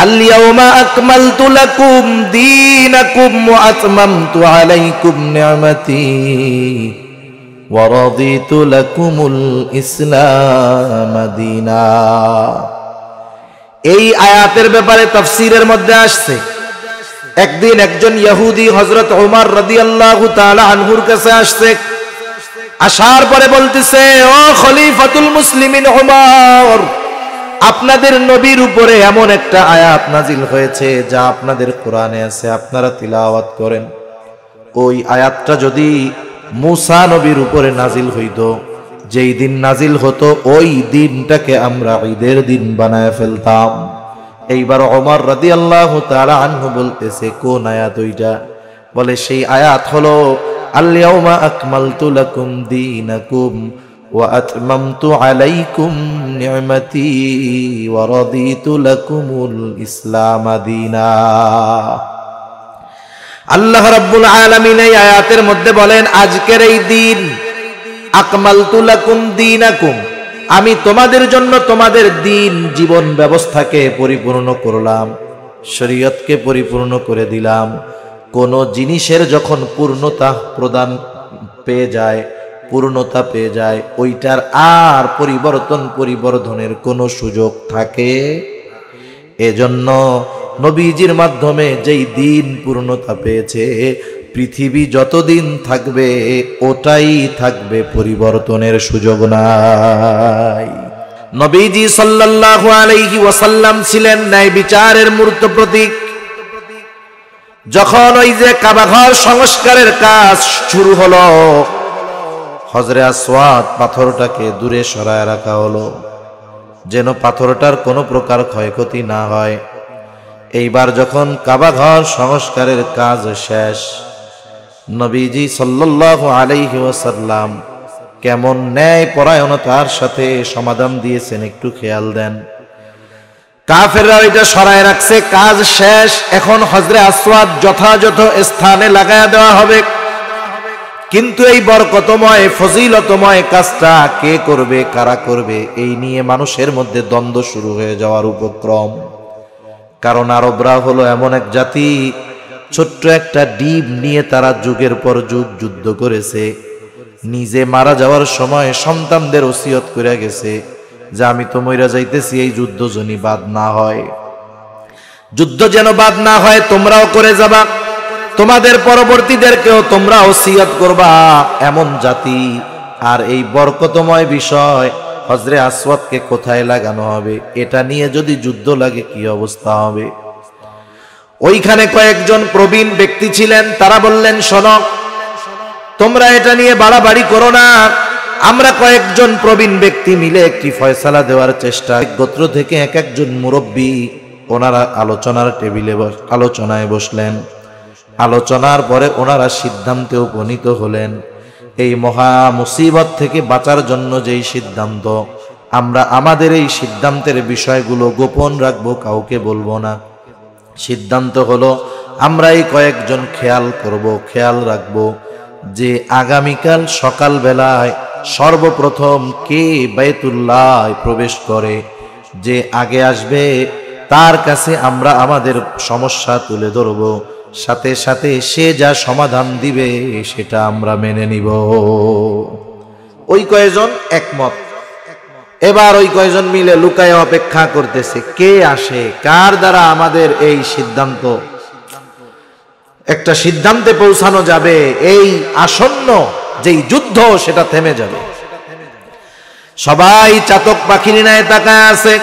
আল-ইয়াওমা আকমালতু লাকুম দীনাকুম ওয়া আতমামতু আলাইকুম নি'মাতি ওয়া রাদিতু লাকুমুল ইসলাম দীনা। এই আয়াতের ব্যাপারে তাফসীরের মধ্যে আসছে, একদিন একজন ইহুদি হযরত ওমর রাদিয়াল্লাহু তাআলা আনহুর কাছে আসছে। আসার পরে বলতেছে, ও খলিফাতুল মুসলিমিন ওমর, আপনাদের নবীর উপরে এমন একটা আয়াত নাজিল হয়েছে যা আপনাদের কোরআনে আছে, আপনারা তিলাওয়াত করেন। ওই আয়াতটা যদি মূসা নবীর উপরে নাজিল হইতো, যেই দিন নাজিল হতো ওই দিনটাকে আমরা ঈদের দিন বানায় ফেলতাম। এইবার ওমর রাদিয়াল্লাহু তাআলা আনহু বলতেছে, কোন আয়াত ওইটা? বলে সেই আয়াত হলো আল-ইয়াওমা আকমালতু লাকুম দীনাকুম ওয়া আতমামতু আলাইকুম নি'মাতি ওয়া রাদিতু লাকুমুল ইসলাম দীনা। আল্লাহ রাব্বুল আলামিন এই আয়াতের মধ্যে বলেন, আজকের এই দিন আকমালতু লাকুম দীনাকুম, আমি তোমাদের জন্য তোমাদের দিন জীবন ব্যবস্থাকে পরিপূর্ণ করলাম, শরীয়তকে পরিপূর্ণ করে দিলাম। কোন জিনিসের যখন পূর্ণতা পেয়ে যায় ওইটার আর পরিবর্ধনের কোনো সুযোগ থাকে? এজন্য নবীজির মাধ্যমে যেই দিন পূর্ণতা পেয়েছে, পৃথিবী যতদিন থাকবে ওটাই থাকবে, পরিবর্তনের সুযোগ নাই। নবীজি সাল্লাল্লাহু আলাইহি ওয়াসাল্লাম ছিলেন ন্যায় বিচারের মূর্ত প্রতীক। যখন ওই যে কাবাঘর সংস্কারের কাজ শুরু হলো, হজরে আসওয়াদ পাথরটাকে দূরে সরায় রাখা হলো, যেন পাথরটার কোনো প্রকার ক্ষয়ক্ষতি না হয়। এইবার যখন কাবাঘর সংস্কারের কাজ শেষ, নবীজি সাল্লাল্লাহু আলাইহি ওয়াসাল্লাম কেমন ন্যায় পরায়ণতার সাথে সমাধান দিয়েছেন একটু খেয়াল দেন। কাফেররা ওইটা সরায় রাখছে, কাজ শেষ, এখন হজরে আসওয়াদ যথাযথ স্থানে লাগায়া দেওয়া হবে। কিন্তু এই বরকতময় ফজিলতময় কাজটা কে করবে, কারা করবে, এই নিয়ে মানুষের মধ্যে দ্বন্দ্ব শুরু হয়ে যাওয়ার উপক্রম। কারণ আরবরা হলো এমন এক জাতি, ছোট্ট একটা ডিম নিয়ে তারা যুগের পর যুগ যুদ্ধ করেছে। নিজে মারা যাওয়ার সময় সন্তানদের ওসিয়ত করে গেছে যে আমি তো মইরা যাইতেছি, এই যুদ্ধ যেন বাদ না হয়, যুদ্ধ যেন বাদ না হয়, তোমরাও করে যাবা, তোমাদের পরবর্তীদেরকেও তোমরা ওসিয়ত করবা, এমন জাতি। আর এই বরকতময় বিষয় হজরে আসওয়াদকে কোথায় লাগানো হবে, এটা নিয়ে যদি যুদ্ধ লাগে কি অবস্থা হবে? ওইখানে কয়েকজন প্রবীণ ব্যক্তি ছিলেন, তারা বললেন, শোনো, তোমরা এটা নিয়ে বাড়াবাড়ি করো না, আমরা কয়েকজন প্রবীণ ব্যক্তি মিলে একটি ফয়সালা দেওয়ার চেষ্টা। গোত্র থেকে এক একজন মুরব্বী ওনারা আলোচনায় বসলেন। আলোচনার পরে ওনারা সিদ্ধান্তে উপনীত হলেন, এই মহা মুসিবত থেকে বাঁচার জন্য যেই সিদ্ধান্ত, আমরা আমাদের এই সিদ্ধান্তের বিষয়গুলো গোপন রাখবো, কাউকে বলবো না। সিদ্ধান্ত হলো আমরা এই কয়েকজন খেয়াল রাখবো যে আগামীকাল সকাল বেলায় সর্বপ্রথম কে বাইতুল্লাহ প্রবেশ করে, যে আগে আসবে তার কাছে আমরা আমাদের সমস্যা তুলে ধরবো, সাথে সাথে সে যা সমাধান দিবে সেটা আমরা মেনে নিব। ওই কয়েকজন একমত। এবার ওই কয়েকজন মিলে লুকায় অপেক্ষা করতেছে, কে আসে, কার দ্বারা আমাদের এই সিদ্ধান্ত, একটা সিদ্ধান্তে পৌঁছানো যাবে, এই আসন্ন যেই যুদ্ধ সেটা থেমে যাবে। সবাই চাতক পাখির ন্যায় তাকায় আছে।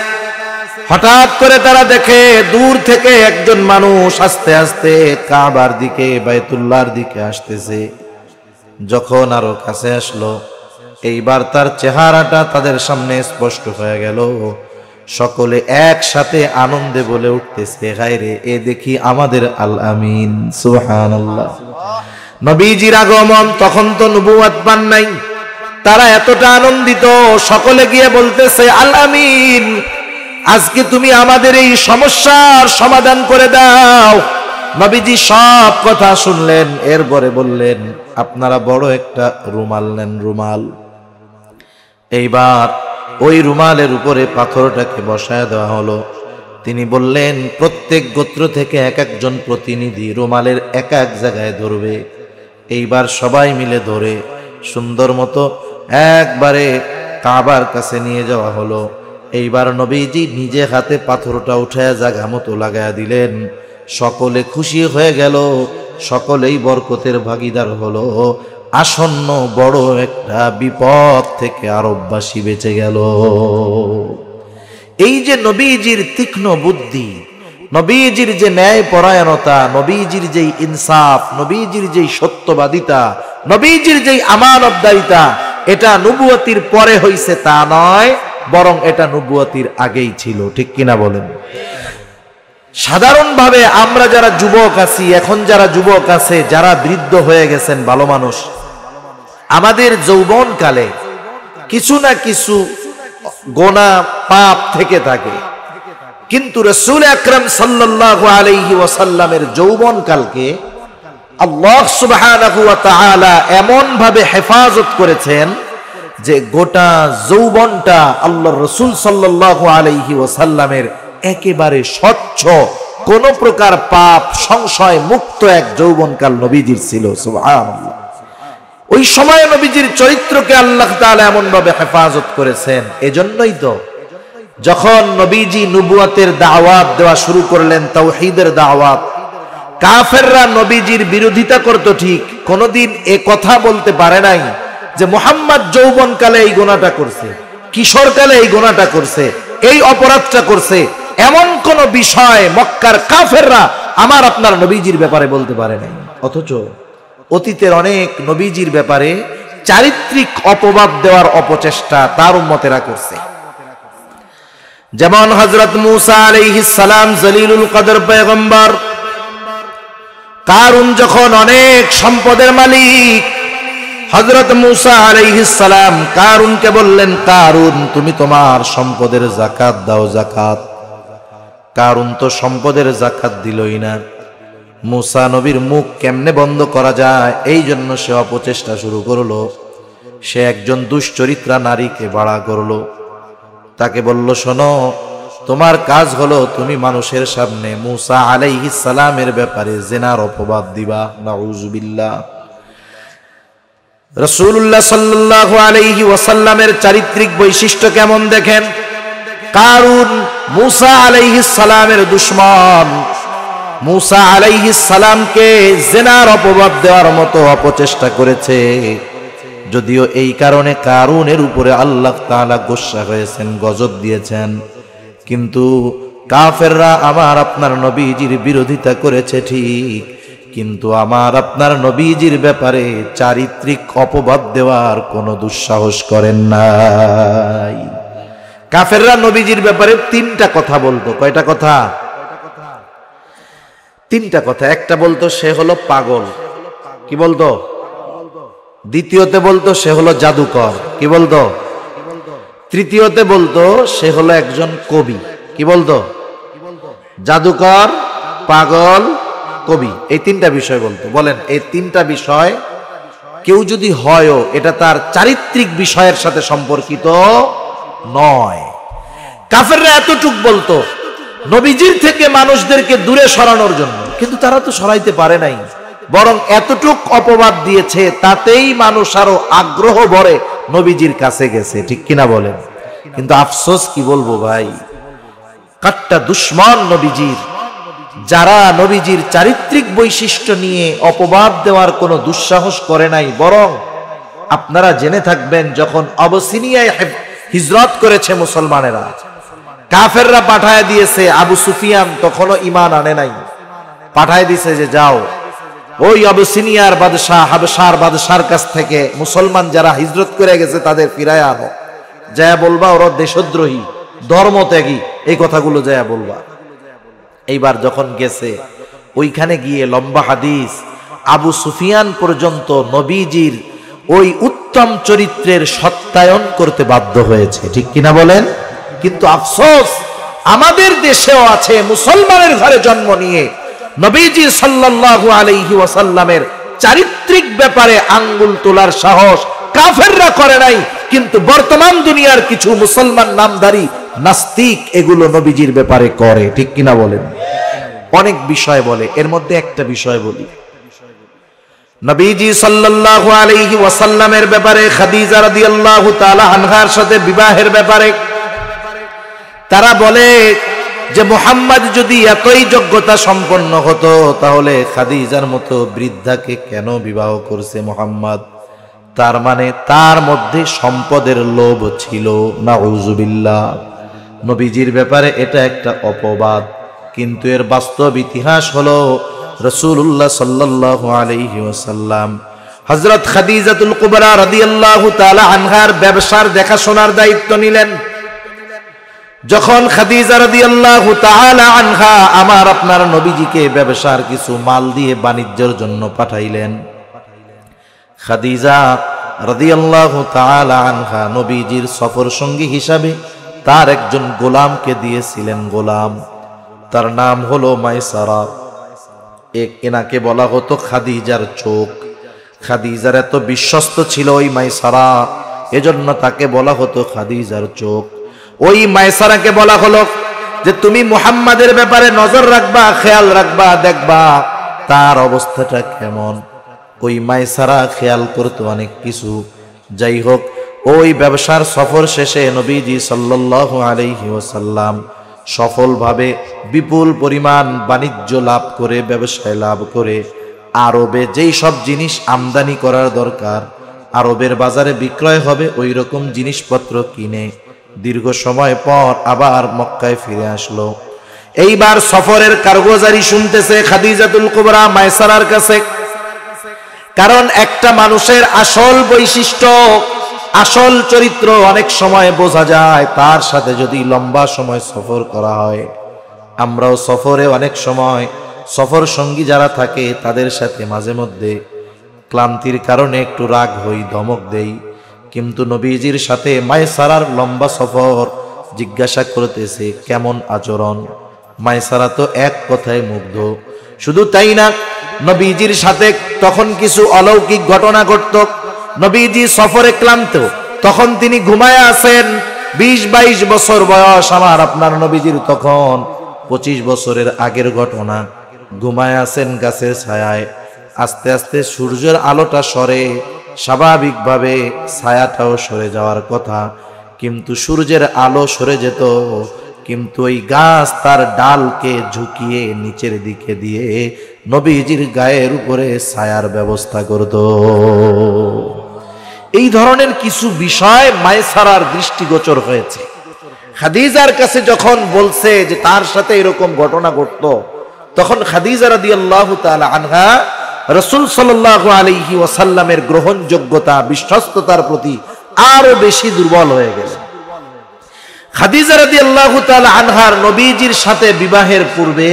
হঠাৎ করে তারা দেখে দূর থেকে একজন মানুষ আস্তে আস্তে কাবার দিকে, বাইতুল্লাহর দিকে আসতেছে। যখন আরো কাছে আসলো, এইবার তার চেহারাটা তাদের সামনে স্পষ্ট হয়ে গেল। সকলে একসাথে আনন্দে বলে উঠতেছে, হায় রে, এ দেখি আমাদের আল আমিন। সুবহানাল্লাহ। নবীজির আগমন, তখন তো নবুয়ত পান নাই, তারা এতটা আনন্দিত, সকলে গিয়ে বলতেছে, আল আমিন, আজকে তুমি আমাদের এই সমস্যার সমাধান করে দাও। নবীজি সব কথা শুনলেন, এরপরে বললেন, আপনারা বড় একটা রুমাল নেন, রুমাল। এইবার ওই রুমালের উপরে পাথরটাকে বসায় দেওয়া হলো। তিনি বললেন প্রত্যেক গোত্র থেকে এক একজন প্রতিনিধি রুমালের এক এক জায়গায় ধরবে। এইবার সবাই মিলে ধরে সুন্দর মতো একবারে কাবার কাছে নিয়ে যাওয়া হলো। এইবার নবীজি নিজে হাতে পাথরটা উঠায় জায়গা মতো লাগায়া দিলেন। সকলে খুশি হয়ে গেল, সকলেই বরকতের ভাগীদার হলো। আসন্ন বড় একটা বিপদ থেকে আরববাসী বেঁচে গেল। এই যে নবীজির তীক্ষ্ণ বুদ্ধি, নবীজির যে ন্যায় পরায়ণতা, নবীজির যেই ইনসাফ, নবীজির যেই সত্যবাদিতা, নবীজির যেই আমানতদারিতা, এটা নবুয়তির পরে হইছে তা নয়, বরং এটা নবুয়তির আগেই ছিল। ঠিক কিনা বলেন? সাধারণভাবে আমরা যারা যুবক আছি, এখন যারা যুবক আছে, যারা বৃদ্ধ হয়ে গেছেন ভালো মানুষ, আমাদের যৌবনকালে কিছু না কিছু গোনা পাপ থেকে থাকে। কিন্তু রাসূল আকরাম সাল্লাল্লাহু আলাইহি ওয়াসাল্লামের যৌবনকালকে আল্লাহ সুবহানাহু ওয়া তাআলা এমন ভাবে হেফাজত করেছেন যে গোটা যৌবনটা আল্লাহর রাসূল সাল্লাল্লাহু আলাইহি ওয়াসাল্লামের একেবারে স্বচ্ছ, কোন প্রকার পাপ সংশয় মুক্ত এক যৌবনকাল নবীজির ছিল। সুবহানাল্লাহ। ওই সময় নবীজির চরিত্রকে আল্লাহ তাআলা এমন ভাবে হেফাজত করেছেন। এজন্যই তো যখন নবীজি নবুয়তের দাওয়াত দেওয়া শুরু করলেন, তাওহীদের দাওয়াত, কাফেররা নবীজির বিরোধিতা করত ঠিক, কোনদিন এ কথা বলতে পারে নাই যে মুহাম্মদ যৌবনকালে এই গুনাহটা করছে, কিশোরকালে এই গুনাহটা করছে, এই অপরাধটা করছে। এমন কোন বিষয় মক্কার কাফেররা আমার আপনার নবীজির ব্যাপারে বলতে পারে নাই। অথচ অতীতের অনেক নবীজির ব্যাপারে চারিত্রিক অপবাদ দেওয়ার অপচেষ্টা তার উম্মতেরা করছে। যেমন হযরত মূসা আলাইহিস সালাম জলিলুল কদর পয়গম্বর, কারুন যখন অনেক সম্পদের মালিক, হযরত মূসা আলাইহিস সালাম কারুনকে বললেন, কারুন তুমি তোমার সম্পদের যাকাত দাও। যাকাত। কারুন তো সম্পদের যাকাত দিলই না। মূসা নবীর মুখ কেমনে বন্ধ করা যায়, এই জন্য সে অপচেষ্টা শুরু করলো। সে একজন দুশ্চরিত্রা নারীকে ভাড়া করলো। তাকে বলল, শোনো, তোমার কাজ হলো তুমি মানুষের সামনে মূসা আলাইহিস সালামের ব্যাপারে জিনার অপবাদ দিবা। নাউযুবিল্লাহ। রাসূলুল্লাহ সাল্লাল্লাহু আলাইহি ওয়াসাল্লামের চারিত্রিক বৈশিষ্ট্য কেমন দেখেন। কারুন মূসা আলাইহিস সালামের দুশমন, মূসা আলাইহিস সালামকে জিনার অপবাদ দেওয়ার মতো অপচেষ্টা করেছে। যদিও এই কারণে কারুনের উপরে আল্লাহ তাআলা গোসা হয়েছেন, গজব দিয়েছেন, কিন্তু কাফেররা আমার আপনার নবীজির বিরোধিতা করেছে ঠিক, কিন্তু আমার আপনার নবীজির ব্যাপারে চারিত্রিক অপবাদ দেওয়ার কোনো দুঃসাহস করেন নাই। কাফেররা নবীজির ব্যাপারে তিনটা কথা বলতো। কয়টা কথা? তিনটা কথা। একটা বলতো সে হলো পাগল। কি বলতো? দ্বিতীয়তে বলতো সে হলো জাদুকর। কি বলতো? তৃতীয়তে বলতো সে হলো একজন কবি। কি বলতো? জাদুকর, পাগল, কবি, এই তিনটা বিষয় বলতো। বলেন, এই তিনটা বিষয় কেউ যদি হয়ও, এটা তার চারিত্রিক বিষয়ের সাথে সম্পর্কিত নয়। কাফেররা এতটুক বলতো নবীজির থেকে মানুষদেরকে দূরে সরানোর জন্য, কিন্তু তারা তো সরাইতে পারে নাই, বরং এতটুক অপবাদ দিয়েছে, তাতেই মানুষ আরো আগ্রহ ভরে নবীজির কাছে গেছে। ঠিক কিনা বলেন? কিন্তু আফসোস কি বলবো ভাই, কাট্টা দুশমন নবীজির, যারা নবীজির চারিত্রিক বৈশিষ্ট্য নিয়ে অপবাদ দেওয়ার কোনো দুঃসাহস করে নাই, বরং আপনারা জেনে থাকবেন যখন আবিসিনিয়ায় হিজরত করেছে মুসলমানেরা, কাফেররা পাঠায় দিয়েছে, আবু সুফিয়ান তখনও ঈমান আনে নাই, পাঠায় দিয়েছে যে যাও ওই আবিসিনিয়ার বাদশাহ, হাবশার বাদশার কাছ থেকে মুসলমান যারা হিজরত করে গেছে তাদের ফিরায় আনো, যা বলবা ওরা দেশদ্রোহী, ধর্মত্যাগী, এই কথাগুলো যা বলবা। এইবার যখন গেছে, ওইখানে গিয়ে লম্বা হাদিস, আবু সুফিয়ান পর্যন্ত নবীজির ওই উত্তম চরিত্রের সত্যায়ন করতে বাধ্য হয়েছে। ঠিক কিনা বলেন? কিন্তু আফসোস, আমাদের দেশেও আছে মুসলমানের ঘরে জন্ম নিয়ে নবীজি সাল্লাল্লাহু আলাইহি ওয়াসাল্লামের চারিত্রিক ব্যাপারে আঙ্গুল তোলার সাহস কাফেররা করে নাই, কিন্তু বর্তমান দুনিয়ার কিছু মুসলমান নামধারী নাস্তিক এগুলো নবীজির ব্যাপারে করে, ঠিক কিনা বলেন? অনেক বিষয় বলে, এর মধ্যে একটা বিষয় বলি। নবীজি সাল্লাল্লাহু আলাইহি ওয়াসাল্লামের ব্যাপারে, খাদিজা রাদিয়াল্লাহু তাআলা আনহার সাথে বিবাহের ব্যাপারে তারা বলে যে মুহাম্মদ যদি এতই যোগ্যতা সম্পন্ন হতো তাহলে খাদিজার মতো বৃদ্ধাকে কেন বিবাহ করছে মুহাম্মদ? তার মানে তার মধ্যে সম্পদের লোভ ছিল। নাউযুবিল্লাহ। নবীজির ব্যাপারে এটা একটা অপবাদ, কিন্তু এর বাস্তব ইতিহাস হলো রাসূলুল্লাহ সাল্লাল্লাহু আলাইহি ওয়াসাল্লাম হযরত খাদিজাতুল কুবরা রাদিয়াল্লাহু তাআলা আনহার ব্যবসার দেখাশোনার দায়িত্ব নিলেন। যখন খাদিজা রাদিয়াল্লাহু তাআলা আনহা আমার আপনার নবীজিকে ব্যবসার কিছু মাল দিয়ে বাণিজ্যের জন্য পাঠাইলেন, খাদিজা রাদিয়াল্লাহু তাআলা আনহা নবীজির সফর সঙ্গী হিসাবে তার একজন গোলামকে দিয়েছিলেন। গোলাম, তার নাম হলো মাইসারা। এনাকে বলা হতো খাদিজার চোখ। খাদিজার এত বিশ্বস্ত ছিল ওই মাইসারা, এজন্য তাকে বলা হতো খাদিজার চোখ। ওই মাইসারাকে বলা হলো যে তুমি মুহাম্মাদের ব্যাপারে নজর রাখবা, খেয়াল রাখবা, দেখবা তার অবস্থাটা কেমন। ওই মাইসারা খেয়াল করতো অনেক কিছু। যাই হোক, ওই ব্যবসার সফর শেষে নবীজি সাল্লাল্লাহু আলাইহি ওয়াসাল্লাম সফলভাবে বিপুল পরিমাণ বাণিজ্য লাভ করে, ব্যবসায় লাভ করে আরবে যেই সব জিনিস আমদানি করার দরকার, আরবের বাজারে বিক্রয় হবে, ওই রকম জিনিসপত্র কিনে দীর্ঘ সময় পর আবার মক্কায় ফিরে আসলো। এইবার সফরের কারগুজারি শুনতেছে খাদিজাতুল কুবরা মাইসারার কাছে। কারণ একটা মানুষের আসল বৈশিষ্ট্য, আসল চরিত্র অনেক সময় বোঝা যায় তার সাথে যদি লম্বা সময় সফর করা হয়। আমরাও সফরে অনেক সময় সফর সঙ্গী যারা থাকে তাদের সাথে মাঝে মধ্যে ক্লান্তির কারণে একটু রাগ হই, ধমক দেই, কিন্তু নবীজির সাথে মাইসারার লম্বা সফর, জিজ্ঞাসা করতেছে কেমন আচরণ। মাইসারা তো এক কথায় মুগ্ধ। শুধু তাই না, নবীজির সাথে তখন কিছু অলৌকিক ঘটনা ঘটত। নবীজি সফরে ক্লান্ত, তখন তিনি ঘুমায় আছেন। 20-22 বছর বয়স আমার আপনার নবীজির, তখন 25 বছরের আগের ঘটনা। ঘুমায় আছেন গাছের ছায়ায়, আস্তে আস্তে সূর্যের আলোটা সরে, স্বাভাবিকভাবে ছায়াটাও সরে যাওয়ার কথা, কিন্তু সূর্যের আলো সরে যেত, কিন্তু ওই গাছ তার ডালকে ঝুঁকিয়ে নিচের দিকে দিয়ে নবীজির গায়ের উপরে ছায়ার ব্যবস্থা করত। এই ধরনের কিছু বিষয় মাইসারার দৃষ্টিগোচর হয়েছে। খাদিজার কাছে যখন বলছে যে তার সাথে এরকম ঘটনা ঘটতো, তখন খাদিজা রাদিয়াল্লাহু তাআলা আনহা রাসূল সাল্লাল্লাহু আলাইহি ওয়াসাল্লামের গ্রহণযোগ্যতা, বিশ্বস্ততার প্রতি আরো বেশি দুর্বল হয়ে গেছে। খাদিজা রাদিয়াল্লাহু তাআলা আনহার নবীজির সাথে বিবাহের পূর্বে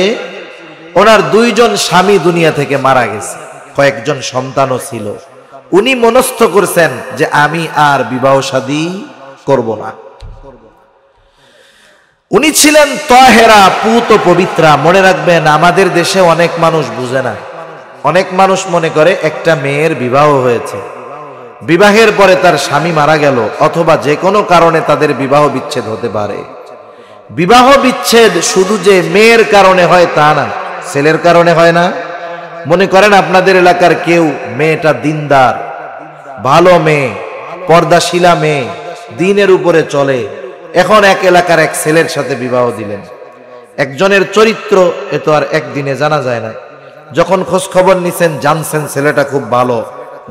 ওনার 2 জন স্বামী দুনিয়া থেকে মারা গেছে, কয়েকজন সন্তানও ছিল। উনি মনস্থ করছেন যে আমি আর বিবাহ শাদী করব না। উনি ছিলেন তাহেরা, পুত পবিত্রা। মনে রাখবেন, আমাদের দেশে অনেক মানুষ বুঝে না। অনেক মানুষ মনে করে একটা মেয়ের বিবাহ হয়েছে, বিবাহের পরে তার স্বামী মারা গেল, অথবা যে কোনো কারণে তাদের বিবাহ বিচ্ছেদ হতে পারে। বিবাহ বিচ্ছেদ শুধু যে মেয়ের কারণে হয় তা না, ছেলের কারণে হয় না। মনে করেন আপনাদের এলাকার কেউ, মেয়েটা দিনদার, ভালো মেয়ে, পর্দাশীলা মেয়ে, দিনের উপরে চলে, এখন এক এলাকার এক ছেলের সাথে বিবাহ দিলেন। একজনের চরিত্র এ তো আর একদিনে জানা যায় না। যখন খোঁজ খবর নিছেন, জানছেন ছেলেটা খুব ভালো,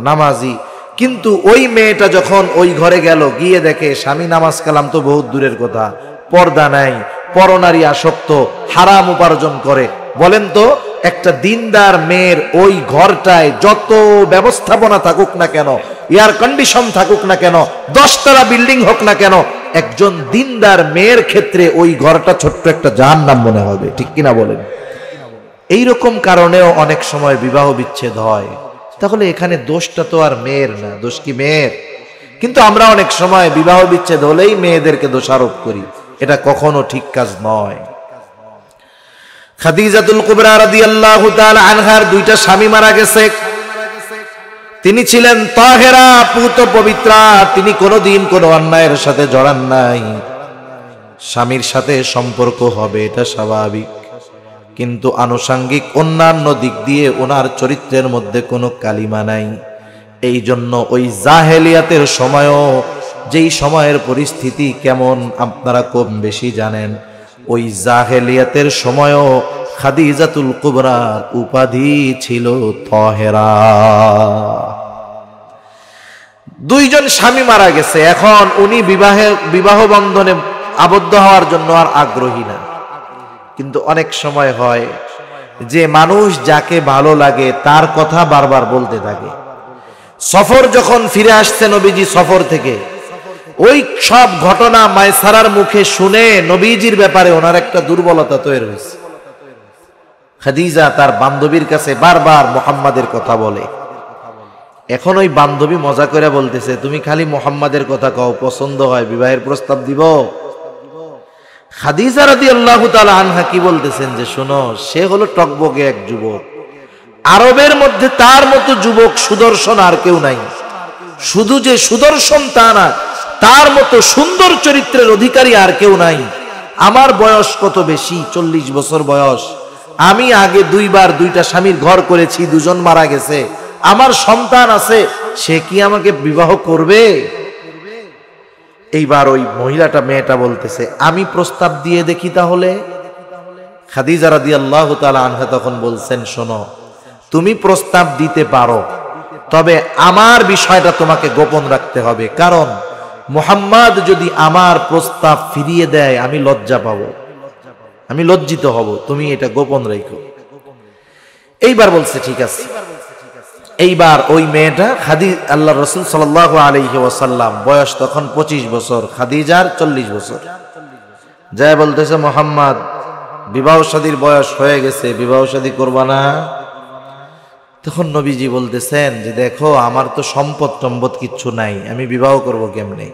নামাজি, কিন্তু ওই মেয়েটা যখন ওই ঘরে গেল, গিয়ে দেখে স্বামী নামাজ কালাম তো বহুত দূরের কথা, পর্দা নাই, পরনারী আসক্ত, হারাম উপার্জন করে। বলেন তো, একটা দিনদার মেয়ের ওই ঘরটায় যত ব্যবস্থাপনা থাকুক না কেন, এয়ার কন্ডিশন থাকুক না কেন, 10 তলা বিল্ডিং হোক না কেন, একজন দিনদার মেয়ের ক্ষেত্রে ওই ঘরটা ছোট্ট একটা জাহান্নাম মনে হবে, ঠিক কিনা বলেন? এইরকম কারণেও অনেক সময় বিবাহ বিচ্ছেদ হয়। তাহলে এখানে দোষটা তো আর মেয়ের না, দোষ কি মেয়ের? কিন্তু আমরা অনেক সময় বিবাহ বিচ্ছেদ হলেই মেয়েদেরকে দোষারোপ করি, এটা কখনো ঠিক কাজ নয়। খাদিজাতুল কুবরা রাদিয়াল্লাহু তাআলা আনহার 2টা স্বামী মারা গেছে। তিনি ছিলেন তাহেরা, পুত পবিত্রা, তিনি কোনোদিন কোনো অন্যায়ের সাথে জড়ান নাই। স্বামীর সাথে সম্পর্ক হবে, এটা স্বাভাবিক, কিন্তু আনুষঙ্গিক অন্যান্য দিক দিয়ে ওনার চরিত্রের মধ্যে কোনো কালিমা নাই। এই জন্য ওই জাহেলিয়াতের সময়ও, যেই সময়ের পরিস্থিতি কেমন আপনারা কম বেশি জানেন, ওই জাহেলিয়াতের সময়ও খাদিজাতুল কুবরার উপাধি ছিল তহেরা। দুইজন স্বামী মারা গেছে, এখন উনি বিবাহ বন্ধনে আবদ্ধ হওয়ার জন্য আর আগ্রহী না। কিন্তু অনেক সময় হয় যে মানুষ যাকে ভালো লাগে তার কথা বারবার বলতে থাকে। সফর যখন ফিরে আসছে নবীজি সফর থেকে, ওই সব ঘটনা মায়সারার মুখে শুনে নবীজির ব্যাপারে ওনার একটা দুর্বলতা তৈরি হয়েছে। খাদিজা তার বান্ধবীর কাছে বারবার মুহাম্মাদের কথা বলে। এখন ওই বান্ধবী মজা করে বলতেছে, তুমি খালি মুহাম্মাদের কথা কও, পছন্দ হয় বিবাহের প্রস্তাব দিব। খাদিজা রাদিয়াল্লাহু তাআলা আনহা কি বলতেছেন যে, শোনো, সে হলো টকবকে এক যুবক, আরবের মধ্যে তার মতো যুবক সুদর্শন আর কেউ নাই। শুধু যে সুদর্শন তা না, তার মতো সুন্দর চরিত্রের অধিকারী আর কেউ নাই। আমার বয়স কত বেশি, 40 বছর বয়স। আমি আগে 2 বার 2টা স্বামীর ঘর করেছি, 2জন মারা গেছে, আমার সন্তান আছে, সে কি আমাকে বিবাহ করবে? এইবার ওই মহিলাটা, মেয়েটা বলতেছে, আমি প্রস্তাব দিয়ে দেখি তাহলে। খাদিজা রাদিয়াল্লাহু তাআলা আনহা তখন বলছেন, শোনো, তুমি প্রস্তাব দিতে পারো, তবে আমার বিষয়টা তোমাকে গোপন রাখতে হবে, কারণ মুহাম্মদ যদি আমার প্রস্তাব ফিরিয়ে দেয় আমি লজ্জা পাবো, আমি লজ্জিত হব, তুমি এটা গোপন রেখো। এইবার বলছে ঠিক আছে। এইবার ওই মেয়েটা আল্লাহর রাসূল সাল্লাল্লাহু আলাইহি ওয়াসাল্লাম, বয়স তখন 25 বছর, খাদিজার 40 বছর, যায় বলতেছে, মুহাম্মদ বিবাহ শাদীর বয়স হয়ে গেছে, বিবাহ শাদী করবা না? তখন নবীজি বলতেছেন যে, দেখো, আমার তো সম্পদ টম্পদ কিচ্ছু নাই, আমি বিবাহ করব কেমনে?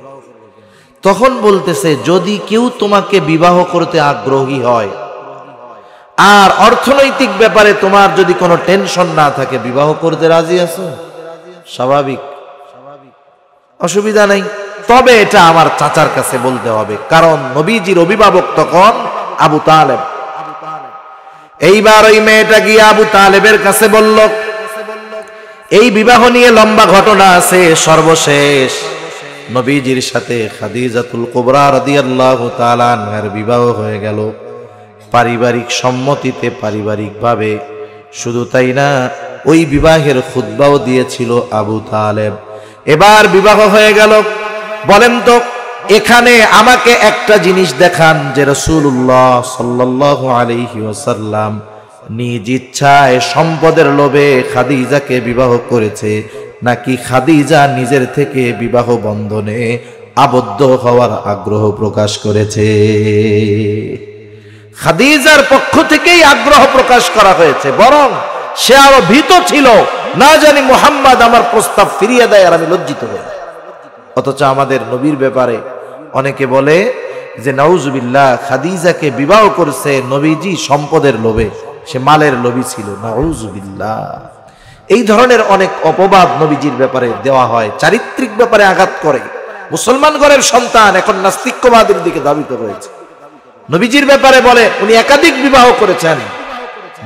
তখন বলতেছে, যদি কেউ তোমাকে বিবাহ করতে আগ্রহী হয় আর অর্থনৈতিক ব্যাপারে তোমার যদি কোনো টেনশন না থাকে, বিবাহ করতে রাজি আছো? স্বাভাবিক, অসুবিধা নাই, তবে এটা আমার চাচার কাছে বলতে হবে, কারণ নবীজির অভিভাবক তখন আবু তালেব। এইবার ওই মেয়েটা গিয়ে আবু তালেবের কাছে বলল। এই বিবাহ নিয়ে লম্বা ঘটনা আছে। সর্বশেষ নবীজির সাথে খাদিজাতুল কুবরা রাদিয়াল্লাহু তাআলা আনহার বিবাহ হয়ে গেল পারিবারিক সম্মতিতে, পারিবারিকভাবে। শুধু তাই না, ওই বিবাহের খুতবাও দিয়েছিল আবু তালেব। এবার বিবাহ হয়ে গেল। বলেন তো, এখানে আমাকে একটা জিনিস দেখান যে রাসূলুল্লাহ সাল্লাল্লাহু আলাইহি ওয়াসাল্লাম নিজ ইচ্ছায় সম্পদের লোভে খাদিজাকে বিবাহ করেছে, নাকি খাদিজা নিজের থেকে বিবাহ বন্ধনে আবদ্ধ হওয়ার আগ্রহ প্রকাশ করেছে? খাদিজার পক্ষ থেকেই আগ্রহ প্রকাশ করা হয়েছে, বরং সে আরো ভীত ছিল, না জানি মুহাম্মদ আমার প্রস্তাব ফিরিয়ে দেয় আর আমি লজ্জিত হই। অথচ আমাদের নবীর ব্যাপারে অনেকে বলে যে নাউজুবিল্লাহ, খাদিজাকে বিবাহ করেছে নবীজি সম্পদের লোভে, সে মালের লোভী ছিল। নাউজুবিল্লাহ, এই ধরনের অনেক অপবাদ নবীজির ব্যাপারে দেওয়া হয়, চারিত্রিক ব্যাপারে আঘাত করে। মুসলমান ঘরের সন্তান এখন নাস্তিক্যবাদের দিকে ধাবিত হয়েছে। নবীজির ব্যাপারে বলে উনি একাধিক বিবাহ করেছেন,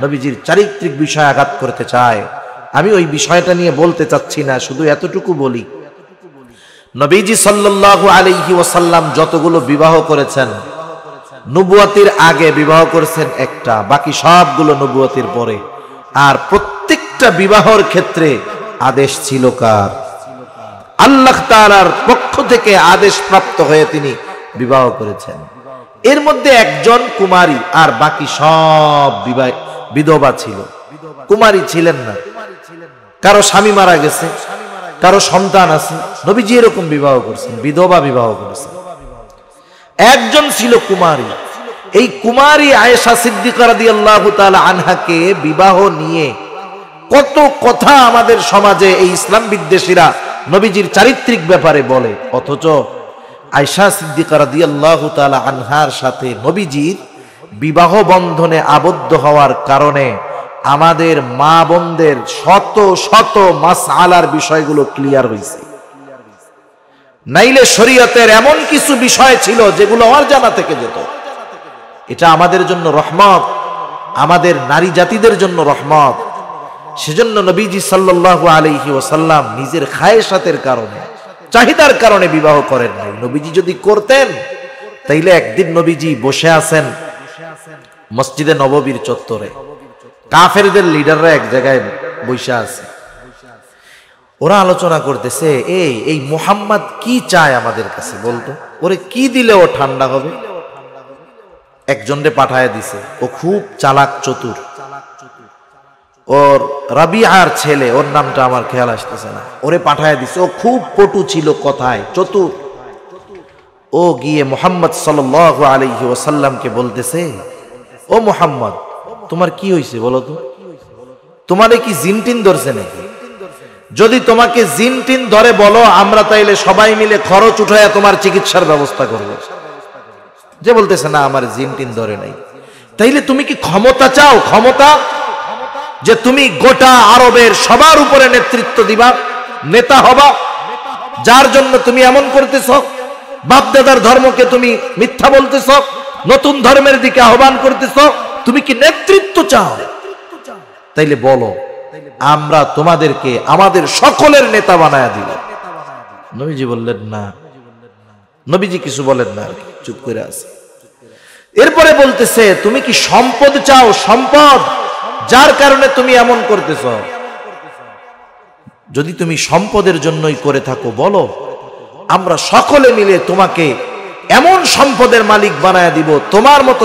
নবীজির চারিত্রিক বিষয় আঘাত করতে চায়। আমি ওই বিষয়টা নিয়ে বলতে চাচ্ছি না, শুধু এতটুকু বলি, নবীজি সাল্লাল্লাহু আলাইহি ওয়াসাল্লাম যতগুলো বিবাহ করেছেন, নবুয়তের আগে বিবাহ করেছেন একটা, বাকি সবগুলো নবুয়তের পরে। আর প্রত্যেকটা বিবাহর ক্ষেত্রে আদেশ ছিল কার? আল্লাহ তাআলার পক্ষ থেকে আদেশ প্রাপ্ত হয়ে তিনি বিবাহ করেছেন। এর মধ্যে একজন কুমারী, আর বাকি সব বিধবা ছিল, কুমারী ছিলেন না। কারো স্বামী মারা গেছে, কারো সন্তান আছে, নবীজি এরকম বিবাহ করছেন, বিধবা বিবাহ করেছেন। একজন ছিল কুমারী। এই কুমারী আয়েশা সিদ্দিকা রাদিয়াল্লাহু তাআলা আনহাকে বিবাহ নিয়ে কত কথা আমাদের সমাজে এই ইসলাম বিদ্বেষীরা নবীজির চারিত্রিক ব্যাপারে বলে, অথচ আয়েশা সিদ্দিকা রাদিয়াল্লাহু তাআলা আনহার সাথে নবীজির বিবাহ বন্ধনে আবদ্ধ হওয়ার কারণে আমাদের মা বোনদের শত শত মাসআলার বিষয়গুলো ক্লিয়ার হয়েছে। নাইলে শরীয়তের এমন কিছু বিষয় ছিল যেগুলো অজানা থেকে যেত। এটা আমাদের জন্য রহমত, আমাদের নারী জাতিদের জন্য রহমত। সেজন্য নবীজি সাল্লাল্লাহু আলাইহি ওয়াসাল্লাম নিজের খায়েশাতের কারণে, চাহিদার কারণে বিবাহ করেন নাই। নবীজি যদি করতেন তাইলে একদিন নবীজি বসে আছেন মসজিদে নববীর চত্বরে, কাফেরদের লিডাররা এক জায়গায় বসে আছে, ওরা আলোচনা করতেছে, এই মুহাম্মদ কি চায় আমাদের কাছে বলতো, ওরে কি দিলে ও ঠান্ডা হবে। একজনরে পাঠায় দিছে, ও খুব চালাক চতুর, ওর রাবিআর ছেলে, ওর নামটা আমার খেয়াল আসতেছে না, ওরে পাঠায় দিছে, ও খুব পটু ছিল কথায়, চতুর। ও গিয়ে মুহাম্মদ সাল্লাল্লাহু আলাইহি ওয়াসাল্লামকে বলতেছে, ও মুহাম্মদ তোমার কি হয়েছে বলো তো, তোমারে কি জিনটিন ধরছে নাকি? যদি তোমাকে জিনটিন ধরে বলো, আমরা তাইলে সবাই মিলে খরচ উঠায় তোমার চিকিৎসার ব্যবস্থা করব। যে বলতেছে না আমার জিনটিন ধরে নাই, তাইলে তুমি কি ক্ষমতা চাও? ক্ষমতা যে তুমি গোটা আরবের সবার উপরে নেতৃত্ব দিবা, নেতা হবা, যার জন্য তুমি এমন করতেছ, বাপদাদার ধর্মকে তুমি মিথ্যা বলতেছ, নতুন ধর্মের দিকে আহ্বান করতেছ, তুমি কি নেতৃত্ব চাও? তাইলে বলো, আমরা তোমাদেরকে আমাদের সকলের নেতা বানায়া দিব। নবীজি বললেন না, নবীজি কিছু বলেন না, চুপ করে আছে। এরপরে বলতেছে, তুমি কি সম্পদ চাও? সম্পদ, যার কারণে তুমি এমন করতেছ। যদি তুমি সম্পদের জন্যই করে থাকো বলো, আমরা সকলে মিলে তোমাকে এমন সম্পদের মালিক বানায়া দিব, তোমার মতো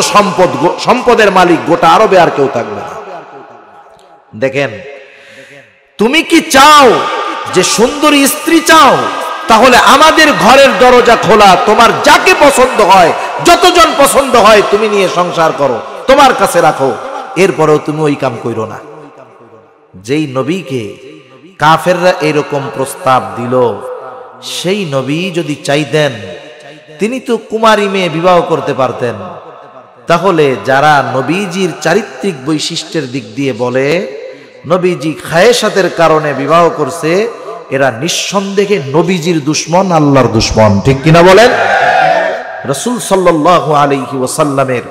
সম্পদের মালিক গোটা আরবে আর কেউ থাকবে না। দেখেন, তুমি কি চাও যে সুন্দরী স্ত্রী চাও? তাহলে আমাদের ঘরের দরজা খোলা, তোমার যাকে পছন্দ হয়, যতজন পছন্দ হয় তুমি নিয়ে সংসার করো, তোমার কাছে রাখো, এরপরেও তুমি ওই কাম কইরো না। যেই নবীকে কাফেররা এরকম প্রস্তাব দিল, সেই নবী যদি চাইতেন তিনি তো কুমারী মেয়ে বিবাহ করতে পারতেন। তাহলে যারা নবীজির চারিত্রিক বৈশিষ্ট্যের দিক দিয়ে বলে নবীজি খায়েশাতের কারণে বিবাহ করছে, এরা নিঃসন্দেহে নবীজির দুশমন, আল্লাহর দুশমন। ঠিক কিনা বলেন? রাসূল সাল্লাল্লাহু আলাইহি ওয়াসাল্লামের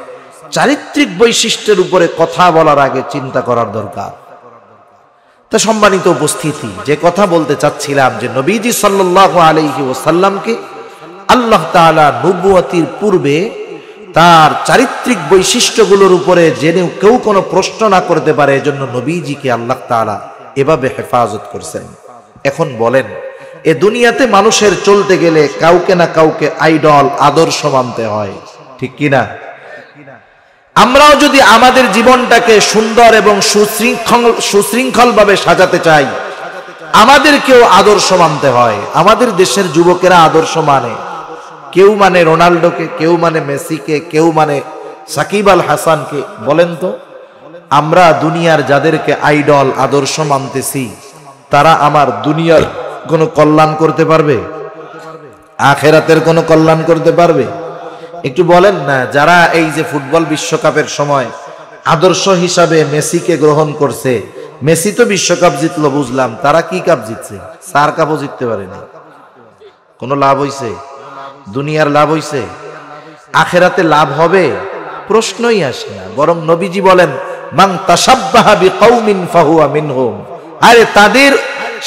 চারিত্রিক বৈশিষ্ট্যের উপরে কথা বলার আগে চিন্তা করার দরকার। তা সম্মানিত উপস্থিতি, যে কথা বলতে চাচ্ছিলাম যে নবীজি সাল্লাল্লাহু আলাইহি ওয়াসাল্লামকে আল্লাহ তাআলা নবুয়তির পূর্বে তার চারিত্রিক বৈশিষ্ট্যগুলোর উপরে জেনে কেউ কোনো প্রশ্ন না করতে পারে, এজন্য নবীজিকে আল্লাহ তাআলা এভাবে হেফাজত করছেন। এখন বলেন, এ দুনিয়াতে মানুষের চলতে গেলে কাউকে না কাউকে আইডল, আদর্শ মানতে হয়, ঠিক কিনা? আমরাও যদি আমাদের জীবনটাকে সুন্দর এবং সুশৃঙ্খল ভাবে সাজাতে চাই, আমাদেরকেও আদর্শ মানতে হয়। আমাদের দেশের যুবকেরা আদর্শ মানে, কেউ মানে রোনাল্ডোকে, কেউ মানে মেসিকে, কেউ মানে সাকিব আল হাসানকে। বলেন তো, আমরা দুনিয়ার যাদেরকে আইডল, আদর্শ মানতেছি, তারা আমার দুনিয়ার কোনো কল্যাণ করতে পারবে? আখেরাতের কোনো কল্যাণ করতে পারবে? একটু বলেন না, যারা এই যে ফুটবল বিশ্বকাপের সময় আদর্শ হিসাবে মেসিকে গ্রহণ করছে, মেসি তো বিশ্বকাপ জিতলো বুঝলাম, তারা কি কাপ জিতছে? চার কাপও জিততে পারেনি। কোনো লাভ হইছে? দুনিয়ার লাভ হইছে? আখেরাতে লাভ হবে? প্রশ্নই আসে না। বরং নবীজি বলেন, মান তাশাব্বাহা বিকাউমিন ফাহুয়া মিনহুম। আরে তাদের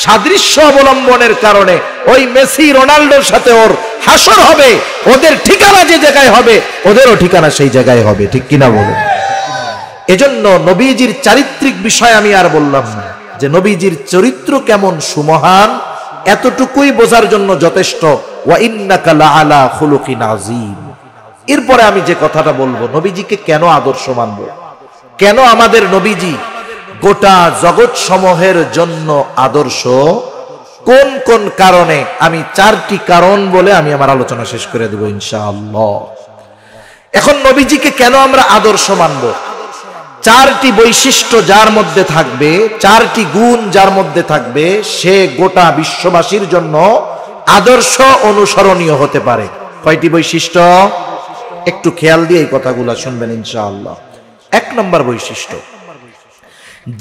সাদৃশ্য অবলম্বনের কারণে ওই মেসি রোনাল্ডোর সাথে ওর হাসর হবে, ওদের ঠিকানা যে জায়গায় হবে ওদেরও ঠিকানা সেই জায়গায় হবে, ঠিক কিনা বলেন? এজন্য নবীজির চারিত্রিক বিষয় আমি আর বললাম না, যে নবীজির চরিত্র কেমন সুমহান এতটুকুই বোঝার জন্য যথেষ্ট। ওয়া ইন্নাকা লাআলা খুলুকিন আযীম। এরপরে আমি যে কথাটা বলবো, নবীজিকে কেন আদর্শ মানব, কেন আমাদের নবীজি গোটা জগৎ সমূহের জন্য আদর্শ, কোন কোন কারণে, আমি চারটি কারণ বলে আমি আমার আলোচনা শেষ করে দেব ইনশাআল্লাহ। এখন নবীজিকে কেন আমরা আদর্শ মানব? চারটি বৈশিষ্ট্য যার মধ্যে থাকবে, চারটি গুণ যার মধ্যে থাকবে, সে গোটা বিশ্ববাসীর জন্য আদর্শ, অনুসরণীয় হতে পারে। কয়টি বৈশিষ্ট্য? একটু খেয়াল দিয়ে এই কথাগুলো শুনবেন ইনশাআল্লাহ। এক নম্বর বৈশিষ্ট্য,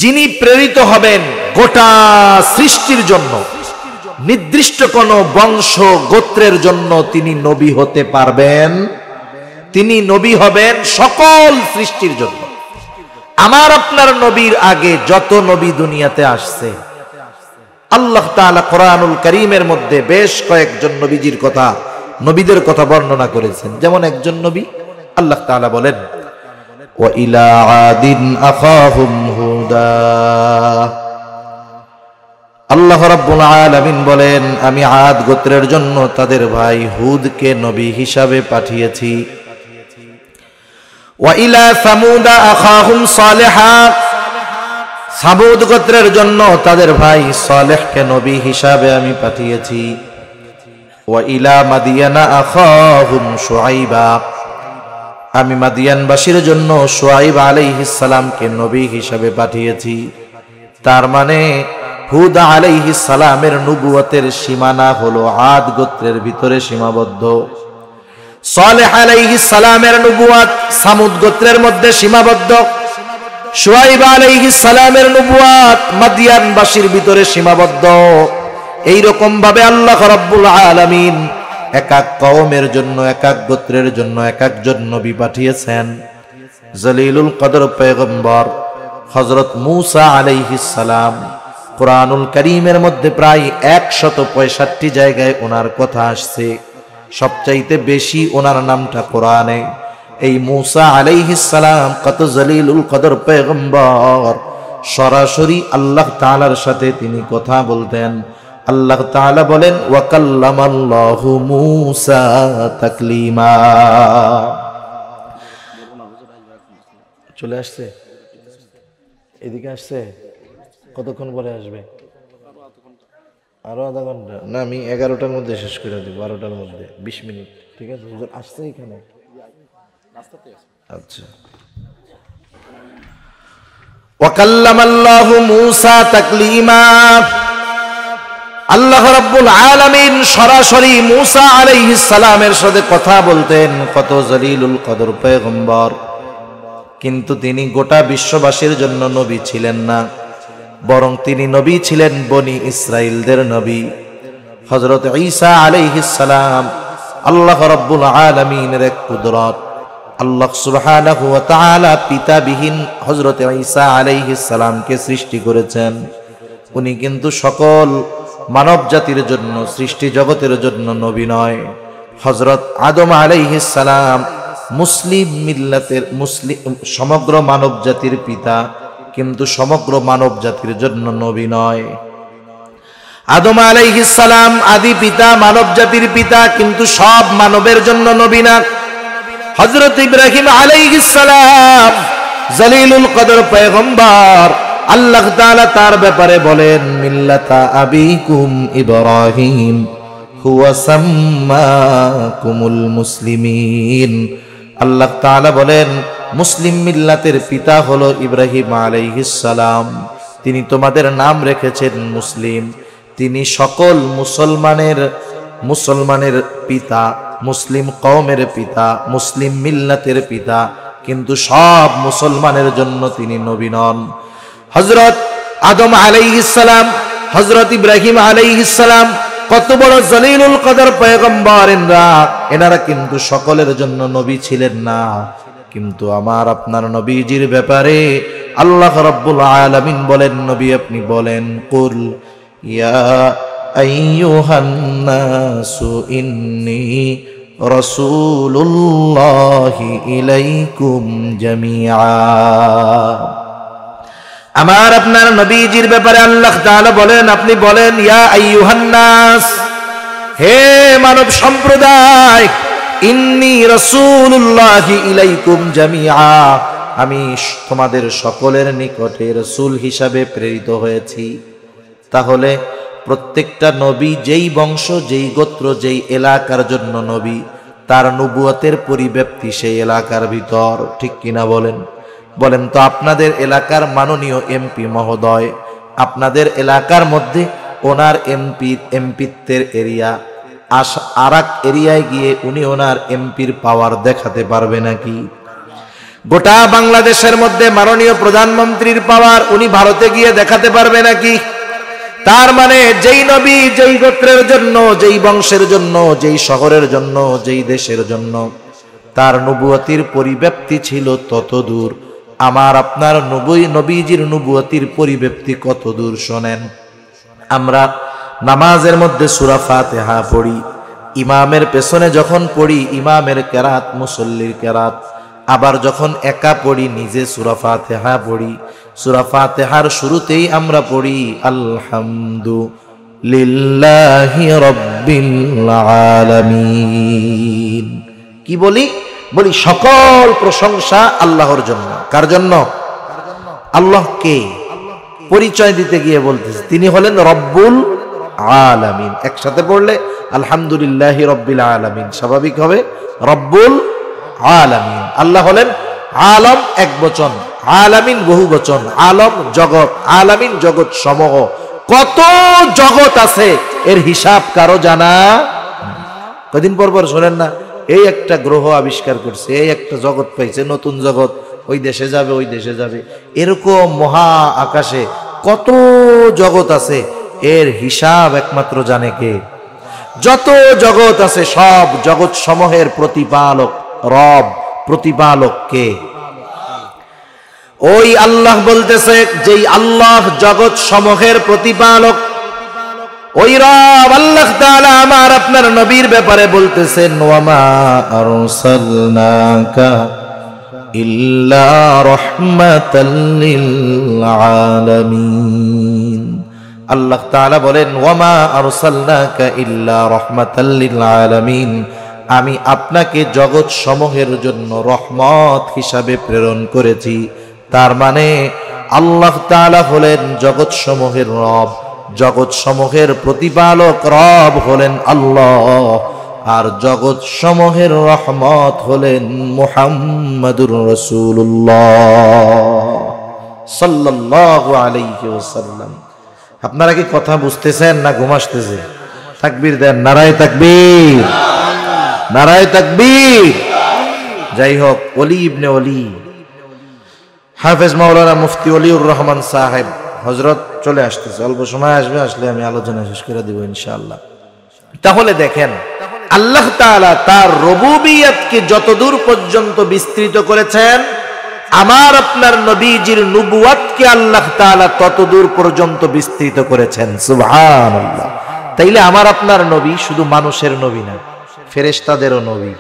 যিনি প্রেরিত হবেন গোটা সৃষ্টির জন্য, নির্দিষ্ট কোন বংশ গোত্রের জন্য তিনি নবী হতে পারবেন। তিনি নবী হবেন সকল সৃষ্টির জন্য। আমার আপনার নবীর আগে যত নবী দুনিয়াতে আসছে, আল্লাহ তাআলা কোরআনুল কারীমের মধ্যে বেশ কয়েকজন নবীজির কথা, নবীদের কথা বর্ণনা করেছেন। যেমন একজন নবী আল্লাহ তাআলা বলেন, ওয়া ইলা আদিন আখাহুম হুদা। আল্লাহ রাব্বুল আলামিন বলেন, আমি আদ গোত্রের জন্য তাদের ভাই হুদকে নবী হিসাবে পাঠিয়েছি। ওয়া ইলা সামুদা আখাহুম সালেহা। সামুদ গোত্রের জন্য তাদের ভাই সালেহকে নবী হিসাবে আমি পাঠিয়েছি। ওয়া ইলা মাদিয়ানা আখাহুম শুআইবা। আমি মাদিয়ানবাসীর জন্য শুআইব আলাইহিস সালামকে নবী হিসাবে পাঠিয়েছি। তার মানে হুদ আলাইহিস সালামের নবুয়তের সীমানা হলো আদ গোত্রের ভিতরে সীমাবদ্ধ। সালেহ আলাইহিস সালামের নবুয়ত সামুদ গোত্রের মধ্যে সীমাবদ্ধ। শুআইব আলাইহিস সালামের নবুয়ত মাদিয়ানবাসীর ভিতরে সীমাবদ্ধ। এই রকম ভাবে আল্লাহ রাব্বুল আলামিন এক এক কওমের জন্য, এক এক গোত্রের জন্য এক একজন নবী পাঠিয়েছেন। জলিলুল কদর পয়গম্বর হযরত মূসা আলাইহিস সালাম, কোরআনুল কারীমের মধ্যে প্রায় 165 জায়গায় ওনার কথা আসছে। সবচাইতে বেশি ওনার নামটা কোরআনে। এই মূসা আলাইহিস সালাম কত জলিলুল কদর পয়গম্বর, সরাসরি আল্লাহ তাআলার সাথে তিনি কথা বলতেন। আল্লাহ তাআলা বলেন, ওয়া কাল্লামাল্লাহু মূসা তাকলিমা। চলে আসছে, এদিকে আসছে। কতক্ষণ পরে আসবে? আরো আধা ঘন্টা? না, আমি 11টার মধ্যে শেষ করে দিব, 12টার মধ্যে 20 মিনিট। ঠিক আছে, হুজুর আসছে এখানে? আচ্ছা। ওয়া কাল্লামাল্লাহু মূসা তাকলিমা। আল্লাহ রাব্বুল আলামিন সরাসরি মূসা আলাইহিস সালামের সাথে কথা বলতেন। কত জলিলুল কদর পয়গম্বর। কিন্তু তিনি গোটা বিশ্ববাসীর জন্য নবী ছিলেন না, বরং তিনি নবী ছিলেন বনি ইসরাইলদের নবী। হযরত ঈসা আলাইহিস সালাম আল্লাহ রাব্বুল আলামিনের এক কুদরত। আল্লাহ সুবহানাহু ওয়া তাআলা পিতাবিহীন হযরত ঈসা আলাইহিস সালামকে সৃষ্টি করেছেন। উনি কিন্তু সকল মানব জাতির জন্য, সৃষ্টি জগতের জন্য নবী নয়। হযরত আদম আলাইহিস সালাম মুসলিম মিল্লাতের, সমগ্র মানব জাতির পিতা, কিন্তু সমগ্র মানব জাতির জন্য নবী নয়। আদম আলাইহিস সালাম আদি পিতা, মানব জাতির পিতা, কিন্তু সব মানবের জন্য নবী না। হযরত ইব্রাহিম আলাইহিস সালাম জলিলুল কদর পয়গম্বর, আল্লাহ তাআলা তার ব্যাপারে বলেন, মিল্লাতা আবিকুম ইব্রাহিম হুয়া সাম্মাকুমুল মুসলিমিন। আল্লাহ তাআলা বলেন, মুসলিম মিল্লাতের পিতা হলো ইব্রাহিম আলাইহিস সালাম। তিনি তোমাদের নাম রেখেছেন মুসলিম। তিনি সকল মুসলমানের পিতা, মুসলিম কওমের পিতা, মুসলিম মিল্লাতের পিতা, কিন্তু সব মুসলমানের জন্য তিনি নবী নন। হযরত আদম আলাইহিস সালাম, হযরত ইব্রাহিম আলাইহিস সালাম কত বড় জলিলুল কদর পয়গম্বর, এনারা কিন্তু সকলের জন্য নবী ছিলেন না। কিন্তু আমার আপনার নবীজির ব্যাপারে আল্লাহ রাব্বুল আলামিন বলেন, নবী আপনি বলেন, কুল ইয়া আইয়ুহান নাসু ইন্নী রাসূলুল্লাহি ইলাইকুম জামিআ। আমার আপনার নবীজির ব্যাপারে আল্লাহ তাআলা বলেন, আপনি বলেন, ইয়া আইয়ুহান নাস, হে মানব সম্প্রদায়, ইন্নী রাসূলুল্লাহি ইলাইকুম জামিআ, আমি তোমাদের সকলের নিকটে রাসূল হিসাবে প্রেরিত হয়েছি। তাহলে প্রত্যেকটা নবী যেই বংশ, যেই গোত্র, যেই এলাকার জন্য নবী, তার নবুয়তের পরিব্যাপ্তি সেই এলাকার ভিতর। ঠিক কিনা বলেন? বলেন তো, আপনাদের এলাকার মাননীয় এমপি মহোদয়, আপনাদের এলাকার মধ্যে ওনার এমপিত্বের এরিয়া আর এক এরিয়ায় গিয়ে উনি ওনার এমপির পাওয়ার দেখাতে পারবে নাকি? গোটা বাংলাদেশের মধ্যে মাননীয় প্রধানমন্ত্রীর পাওয়ার উনি ভারতে গিয়ে দেখাতে পারবে নাকি? তার মানে যেই নবী যেই গোত্রের জন্য, যেই বংশের জন্য, যেই শহরের জন্য, যেই দেশের জন্য তার নবুয়তির পরিব্যাপ্তি ছিল তত দূর, আমার আপনার নবীজির নবুয়তির পরিব্যাপ্তি কত দূর শোনেন। আমরা নামাজের মধ্যে সূরা ফাতিহা পড়ি, ইমামের পেছনে যখন পড়ি ইমামের কেরাত মুসল্লির কেরাত, আবার যখন একা পড়ি নিজে সূরা ফাতিহা পড়ি। সূরা ফাতিহার শুরুতেই আমরা পড়ি আলহামদুলিল্লাহি রাব্বিল আলামিন। কি বলি? বলি সকল প্রশংসা আল্লাহর জন্য। কার জন্য? আল্লাহকে পরিচয় দিতে গিয়ে বলতেছে তিনি হলেন রব্বুল আলামিন। একসাথে পড়লে আলহামদুলিল্লাহি রাব্বিল আলামিন স্বাভাবিক হবে রব্বুল আলামিন। আল্লাহ হলেন আলম এক বচন, আলামিন বহু বচন। আলম জগৎ, আলামিন জগৎ সমূহ। কত জগৎ আছে এর হিসাব কারো জানা? কদিন পর পর শোনেন না, এই একটা গ্রহ আবিষ্কার করছে, এই একটা জগৎ পাইছে, নতুন জগৎ, ওই দেশে যাবে, ওই দেশে যাবে। এরকম মহা আকাশে কত জগৎ আছে এর হিসাব একমাত্র জানে কে? যত জগৎ আছে সব জগৎ সমূহের প্রতিপালক রব, প্রতিপালক কে? ওই আল্লাহ বলতেছে যেই আল্লাহ জগৎ সমূহের প্রতিপালক, ওই রব আল্লাহ তাআলা আমার আপনার নবীর ব্যাপারে বলতেছেন ওয়ামা আরসালনাকা ইল্লা রাহমাতাল লিল আলামিন। আল্লাহ তাআলা বলেন ওয়ামা আরসালনাকা ইল্লা রাহমাতাল লিল আলামিন, আমি আপনাকে জগৎ সমূহের জন্য রহমত হিসাবে প্রেরণ করেছি। তার মানে আল্লাহ তাআলা হলেন জগৎ সমূহের রব, জগৎ সমূহের প্রতিপালক রব হলেন আল্লাহ, আর জগৎ সমূহের রহমত হলেন মুহাম্মাদুর রাসূলুল্লাহ সাল্লাল্লাহু আলাইহি ওয়াসাল্লাম। আপনারা কি কথা বুঝতেছেন না ঘুম আসতেছে? তাকবীর দেন, নারায়ে তাকবীর, নারায়ে তাকবীর। যাই হোক, ওলি ইবনে ওলি হাফেজ মাওলানা মুফতি ওলিউর রহমান সাহেব হযরত চলে আসতেছে, অল্প সময় আসবে, আসলে আমি আলোচনা শেষ করে দিব ইনশাআল্লাহ। তাহলে দেখেন আল্লাহ তাআলা তার রুবুবিয়তকে যতদূর পর্যন্ত বিস্তৃত করেছেন, আমার আপনার নবীজির নবুয়তকে আল্লাহ তাআলা ততদূর পর্যন্ত বিস্তৃত করেছেন। সুবহানাল্লাহ। তাইলে আমার আপনার নবী শুধু মানুষের নবী না, ফেরেশতাদেরও নবী।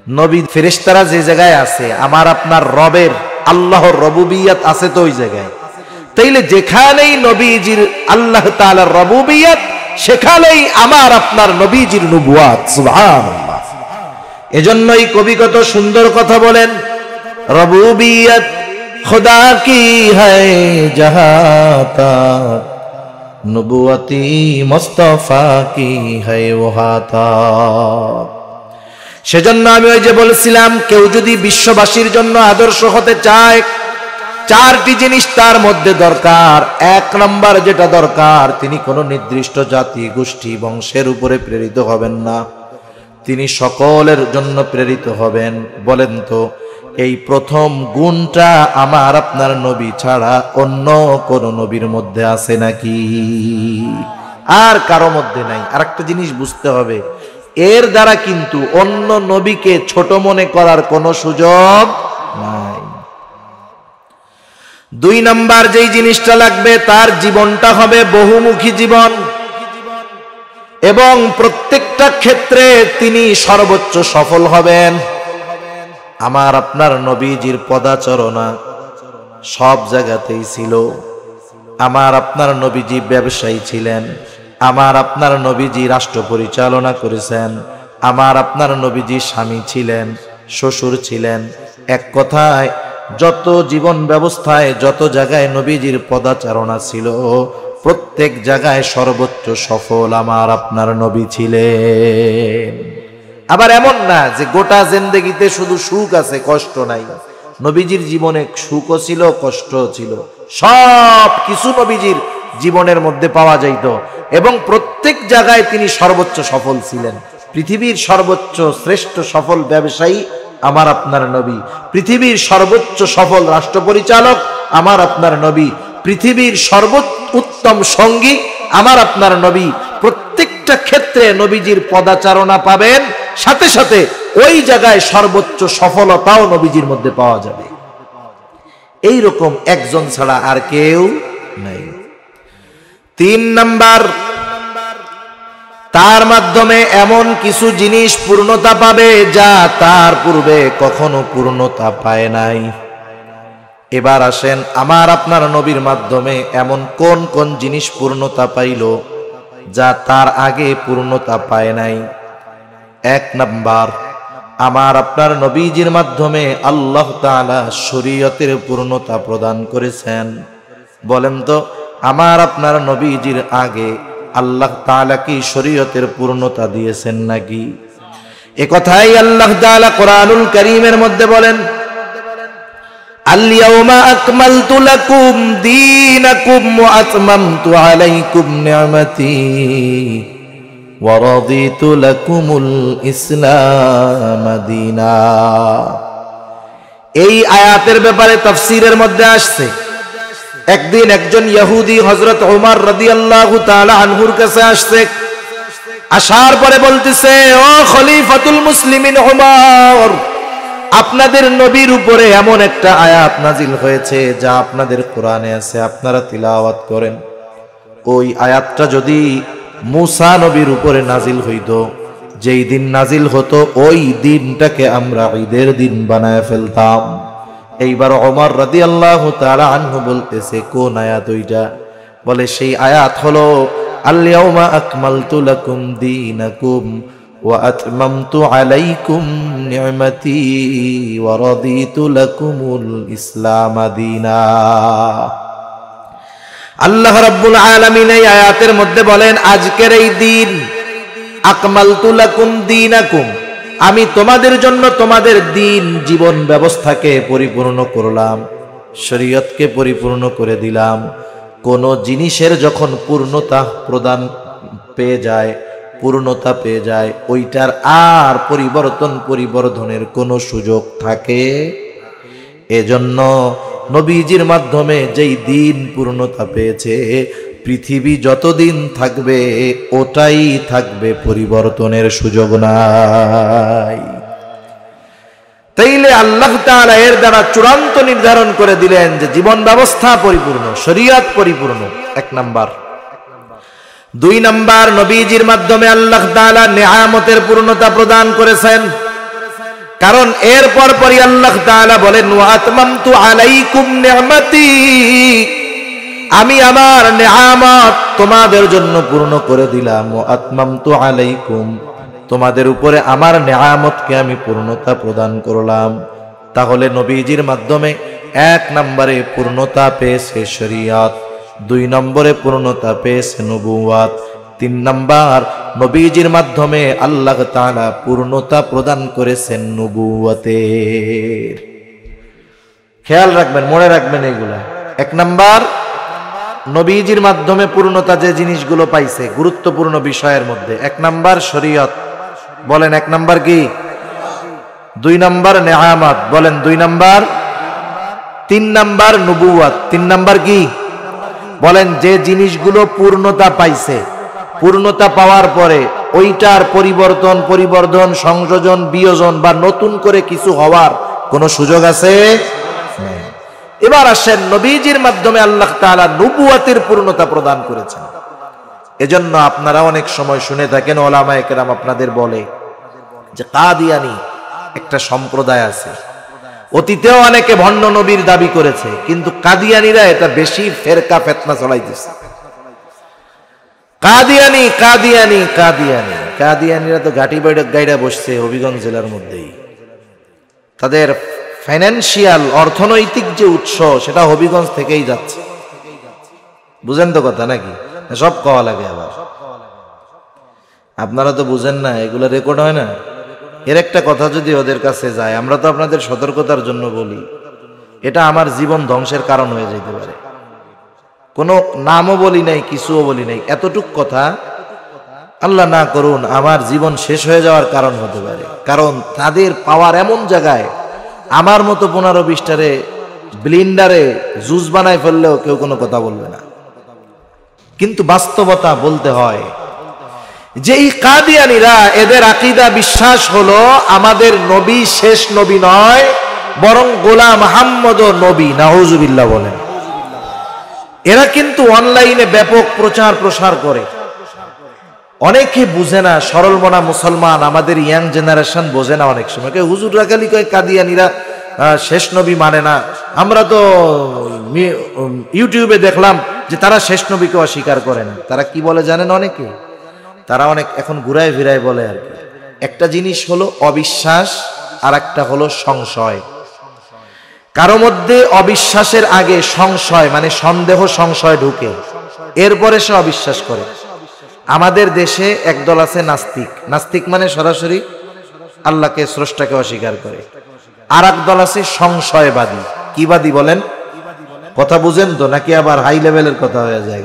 নবী ফেরেশতারা যে জায়গায় আছে আমার আপনার রবের আল্লাহর রুবুবিয়ত আছে তো ওই জায়গায়। তাইলে যেখানেই নবীজির আল্লাহ তাআলার রুবুবিয়ত সেখানেই আমার আপনার নবীজির নবুয়ত। সুবহানাল্লাহ। এজন্যই কবি কত সুন্দর কথা বলেন, রবুবিয়ত খুদা কি হ্যায় জাহাঁ তক, নবুয়তি মুস্তাফা কি হ্যায় ওহা তক। সেজন্য আমি ওই যে বলছিলাম, কেউ যদি বিশ্ববাসীর জন্য আদর্শ হতে চায়, চারটি জিনিস তার মধ্যে দরকার। এক নম্বর যেটা দরকার, তিনি কোনো নির্দিষ্ট জাতি গোষ্ঠী বংশের উপরে প্রেরিত হবেন না, তিনি সকলের জন্য প্রেরিত হবেন। বলেন তো এই প্রথম গুণটা আমার আপনার নবী ছাড়া অন্য কোন নবীর মধ্যে আছে নাকি? আর কারো মধ্যে নাই। আর একটা জিনিস বুঝতে হবে, এর দ্বারা কিন্তু অন্য নবীকে ছোট মনে করার কোনো সুযোগ নাই। দুই নাম্বার যেই জিনিসটা লাগবে, তার জীবনটা হবে বহুমুখী জীবন, এবং প্রত্যেকটা ক্ষেত্রে তিনি সর্বোচ্চ সফল হবেন। আমার আপনার নবীজির পদাচরণা সব জায়গাতেই ছিল। আমার আপনার নবীজি ব্যবসায়ী ছিলেন, আমার আপনার নবীজি রাষ্ট্র পরিচালনা করেছেন, আমার আপনার নবীজি স্বামী ছিলেন, শ্বশুর ছিলেন। এক কথায় যত জীবন ব্যবস্থায় যত জায়গায় নবীজির পদাচারণা ছিল, প্রত্যেক জায়গায় সর্বোচ্চ সফল আমার আপনার নবী ছিলেন। আবার এমন না যে গোটা জিন্দেগিতে শুধু সুখ আছে কষ্ট নাই, নবীজির জীবনে সুখও ছিল কষ্টও ছিল, সব কিছু নবীজির জীবনের মধ্যে পাওয়া যাইত, এবং প্রত্যেক জায়গায় তিনি সর্বোচ্চ সফল ছিলেন। পৃথিবীর সর্বোচ্চ শ্রেষ্ঠ সফল ব্যবসায়ী আমার আপনার নবী, পৃথিবীর সর্বোচ্চ সফল রাষ্ট্র পরিচালক আমার আপনার নবী, পৃথিবীর সর্বোত্তম সঙ্গী আমার আপনার নবী প্রত্যেকটা ক্ষেত্রে নবীজির পদাচারণা পাবেন, সাথে সাথে ওই জায়গায় সর্বোচ্চ সফলতাও নবীজির মধ্যে পাওয়া যাবে। এই রকম একজন ছাড়া আর কেউ নাই। 3 নাম্বার, তার মাধ্যমে এমন কিছু জিনিস পূর্ণতা পাবে যা তার পূর্বে কখনো পূর্ণতা পায় নাই। এবার আসেন, আমার আপনার নবীর মাধ্যমে এমন কোন কোন জিনিস পূর্ণতা পাইল যা তার আগে পূর্ণতা পায় নাই। 1 নাম্বার, আমার আপনার নবীজির মাধ্যমে আল্লাহ তাআলা শরীয়তের পূর্ণতা প্রদান করেছেন। বলেন তো, আমার আপনার নবীজির আগে আল্লাহ তাআলা কি শরীয়তের পূর্ণতা দিয়েছেন নাকি? এ কথাই আল্লাহ তাআলা কোরআনুল কারীমের মধ্যে বলেন, আল-ইয়াওমা আকমালতু লাকুম দীনাকুম ওয়া আতমামতু আলাইকুম নি'মাতি ওয়া রাদিতু লাকুমুল ইসলাম দীনা। এই আয়াতের ব্যাপারে তাফসীরের মধ্যে আসছে, একদিন একজন ইহুদি হযরত ওমর রাদিয়াল্লাহু তাআলা আনহুর কাছে আসছে। আসার পরে বলতেছে, ও খলিফাতুল মুসলিমিন ওমর, আপনাদের নবীর উপরে এমন একটা আয়াত নাজিল হয়েছে যা আপনাদের কোরআনে আছে, আপনারা তিলাওয়াত করেন। ওই আয়াতটা যদি মুসা নবীর উপরে নাজিল হইতো, যেই দিন নাজিল হতো ওই দিনটাকে আমরা ঈদের দিন বানায় ফেলতাম। এইবার ওমর রাদিয়াল্লাহু তাআলা আনহু বলতেছে, কোন আয়াত ওইটা? বলে, সেই আয়াত হলো আল-ইয়াওমা আকমালতু লাকুম দীনাকুম ওয়া আতমামতু আলাইকুম নি'মাতি ওয়া রাদিতু লাকুমুল ইসলাম দীনা। আল্লাহ রাব্বুল আলামিন এই আয়াতের মধ্যে বলেন, আজকের এই দিন আকমালতু লাকুম দীনাকুম, আমি তোমাদের জন্য তোমাদের দিন জীবন ব্যবস্থাকে পরিপূর্ণ করলাম, শরীয়তকে পরিপূর্ণ করে দিলাম। কোন জিনিসের যখন পূর্ণতা প্রদান পেয়ে যায়, পূর্ণতা পেয়ে যায়, ওইটার আর পরিবর্ধনের কোনো সুযোগ থাকে? এজন্য নবীজির মাধ্যমে যেই দিন পূর্ণতা পেয়েছে, পৃথিবী যতদিন থাকবে ওটাই থাকবে, পরিবর্তনের সুযোগ নাই। তাইলে আল্লাহ তাআলা এর দ্বারা চূড়ান্ত নির্ধারণ করে দিলেন যে জীবন ব্যবস্থা পরিপূর্ণ, শরীয়ত পরিপূর্ণ। 1 নাম্বার। 2 নাম্বার, নবীজির মাধ্যমে আল্লাহ তাআলা নিয়ামতের পূর্ণতা প্রদান করেছেন। কারণ এর পরপরই আল্লাহ তাআলা বলেন, ওয়া আতমামতু আলাইকুম নি'মাতি, আমি আমার নিয়ামত তোমাদের জন্য পূর্ণ করে দিলাম। ওয়া আতমামতু আলাইকুম, তোমাদের উপরে আমার নিয়ামতকে আমি পূর্ণতা প্রদান করলাম। তাহলে নবীজির মাধ্যমে 1 নম্বরে পূর্ণতা পেয়েছে শরীয়ত, 2 নম্বরে পূর্ণতা পেয়েছে নবুয়ত, 3 নম্বর নবীজির মাধ্যমে আল্লাহ তাআলা পূর্ণতা প্রদান করেছেন নবুয়তের। খেয়াল রাখবেন, মনে রাখবেন এগুলা। 1 নম্বর, নবীজির মাধ্যমে পূর্ণতা যে জিনিসগুলো পাইছে গুরুত্বপূর্ণ বিষয়ের মধ্যে, 1 নম্বর শরীয়ত, বলেন 1 নম্বর কি? 2 নম্বর নিয়ামত, বলেন 2 নম্বর। 3 নম্বর নবুয়ত, 3 নম্বর কি? বলেন যে জিনিসগুলো পূর্ণতা পাইছে, পূর্ণতা পাওয়ার পরে ওইটার পরিবর্ধন, সংযোজন, বিয়োজন বা নতুন করে কিছু হওয়ার কোনো সুযোগ আছে? এবার আসেন, নবীজির মাধ্যমে আল্লাহ তাআলা নবুয়তের পূর্ণতা প্রদান করেছেন। এজন্য আপনারা অনেক সময় শুনে থাকেন, ওলামায়ে কেরাম আপনাদের বলে যে কাদিয়ানী একটা সম্প্রদায় আছে, অতীতেও অনেকে ভণ্ড নবীর দাবি করেছে, কিন্তু কাদিয়ানীরা এটা বেশি ফেরকা ফেতনা চলাইতেছে। কাদিয়ানী কাদিয়ানী কাদিয়ানী কাদিয়ানীরা তো ঘাটি গাইডা বসছে হবিগঞ্জ জেলার মধ্যেই। তাদের ফাইন্যান্সিয়াল অর্থনৈতিক যে উৎস সেটা হবিগঞ্জ থেকেই যাচ্ছে। বুঝেন তো কথা নাকি? সব কওয়া লাগে আবার, আপনারা তো বুঝেন না, এগুলো রেকর্ড হয় না। এর একটা কথা যদি ওদের কাছে যায়, আমরা তো আপনাদের সতর্কতার জন্য বলি, এটা আমার জীবন ধ্বংসের কারণ হয়ে যেতে পারে। কোনো নামও বলি নাই, কিছুও বলি নাই, এতটুক কথা, আল্লাহ না করুন আমার জীবন শেষ হয়ে যাওয়ার কারণ হতে পারে। কারণ তাদের পাওয়ার এমন জায়গায়, আমার মতো 15-20টারে ব্লিন্ডারে জুস বানায় ফেললেও কেউ কোনো কথা বলবে না। কিন্তু বাস্তবতা বলতে হয় যে এই কাদিয়ানীরা, এদের আকীদা বিশ্বাস হলো আমাদের নবী শেষ নবী নয়, বরং গোলাম মুহাম্মদও নবী। নাউজুবিল্লাহ বলেন। এরা কিন্তু অনলাইনে ব্যাপক প্রচার প্রসার করে। অনেকে বুঝে না, সরল মনা মুসলমান, আমাদের ইয়াং জেনারেশন বোঝে না। অনেক সময় হুজুররা খালি কয় কাদিয়ানীরা শেষ নবী মানে না। আমরা তো ইউটিউবে দেখলাম যে তারা শেষ নবীকে অস্বীকার করে না। তারা কি বলে জানেন? অনেকে তারা অনেক এখন ঘুরায় ফিরায় বলে আর কি। একটা জিনিস হলো অবিশ্বাস, আর একটা হলো সংশয়। কারো মধ্যে অবিশ্বাসের আগে সংশয় মানে সন্দেহ সংশয় ঢুকে, এরপরে সে অবিশ্বাস করে। আমাদের দেশে একদল আছে নাস্তিক। নাস্তিক মানে সরাসরি আল্লাহকে, স্রষ্টাকে অস্বীকার করে। আর এক দল আছে সংশয়বাদী। কি বাদী বলেন? কথা বুঝেন তো নাকি আবার হাই লেভেলের কথা হয়ে যায়?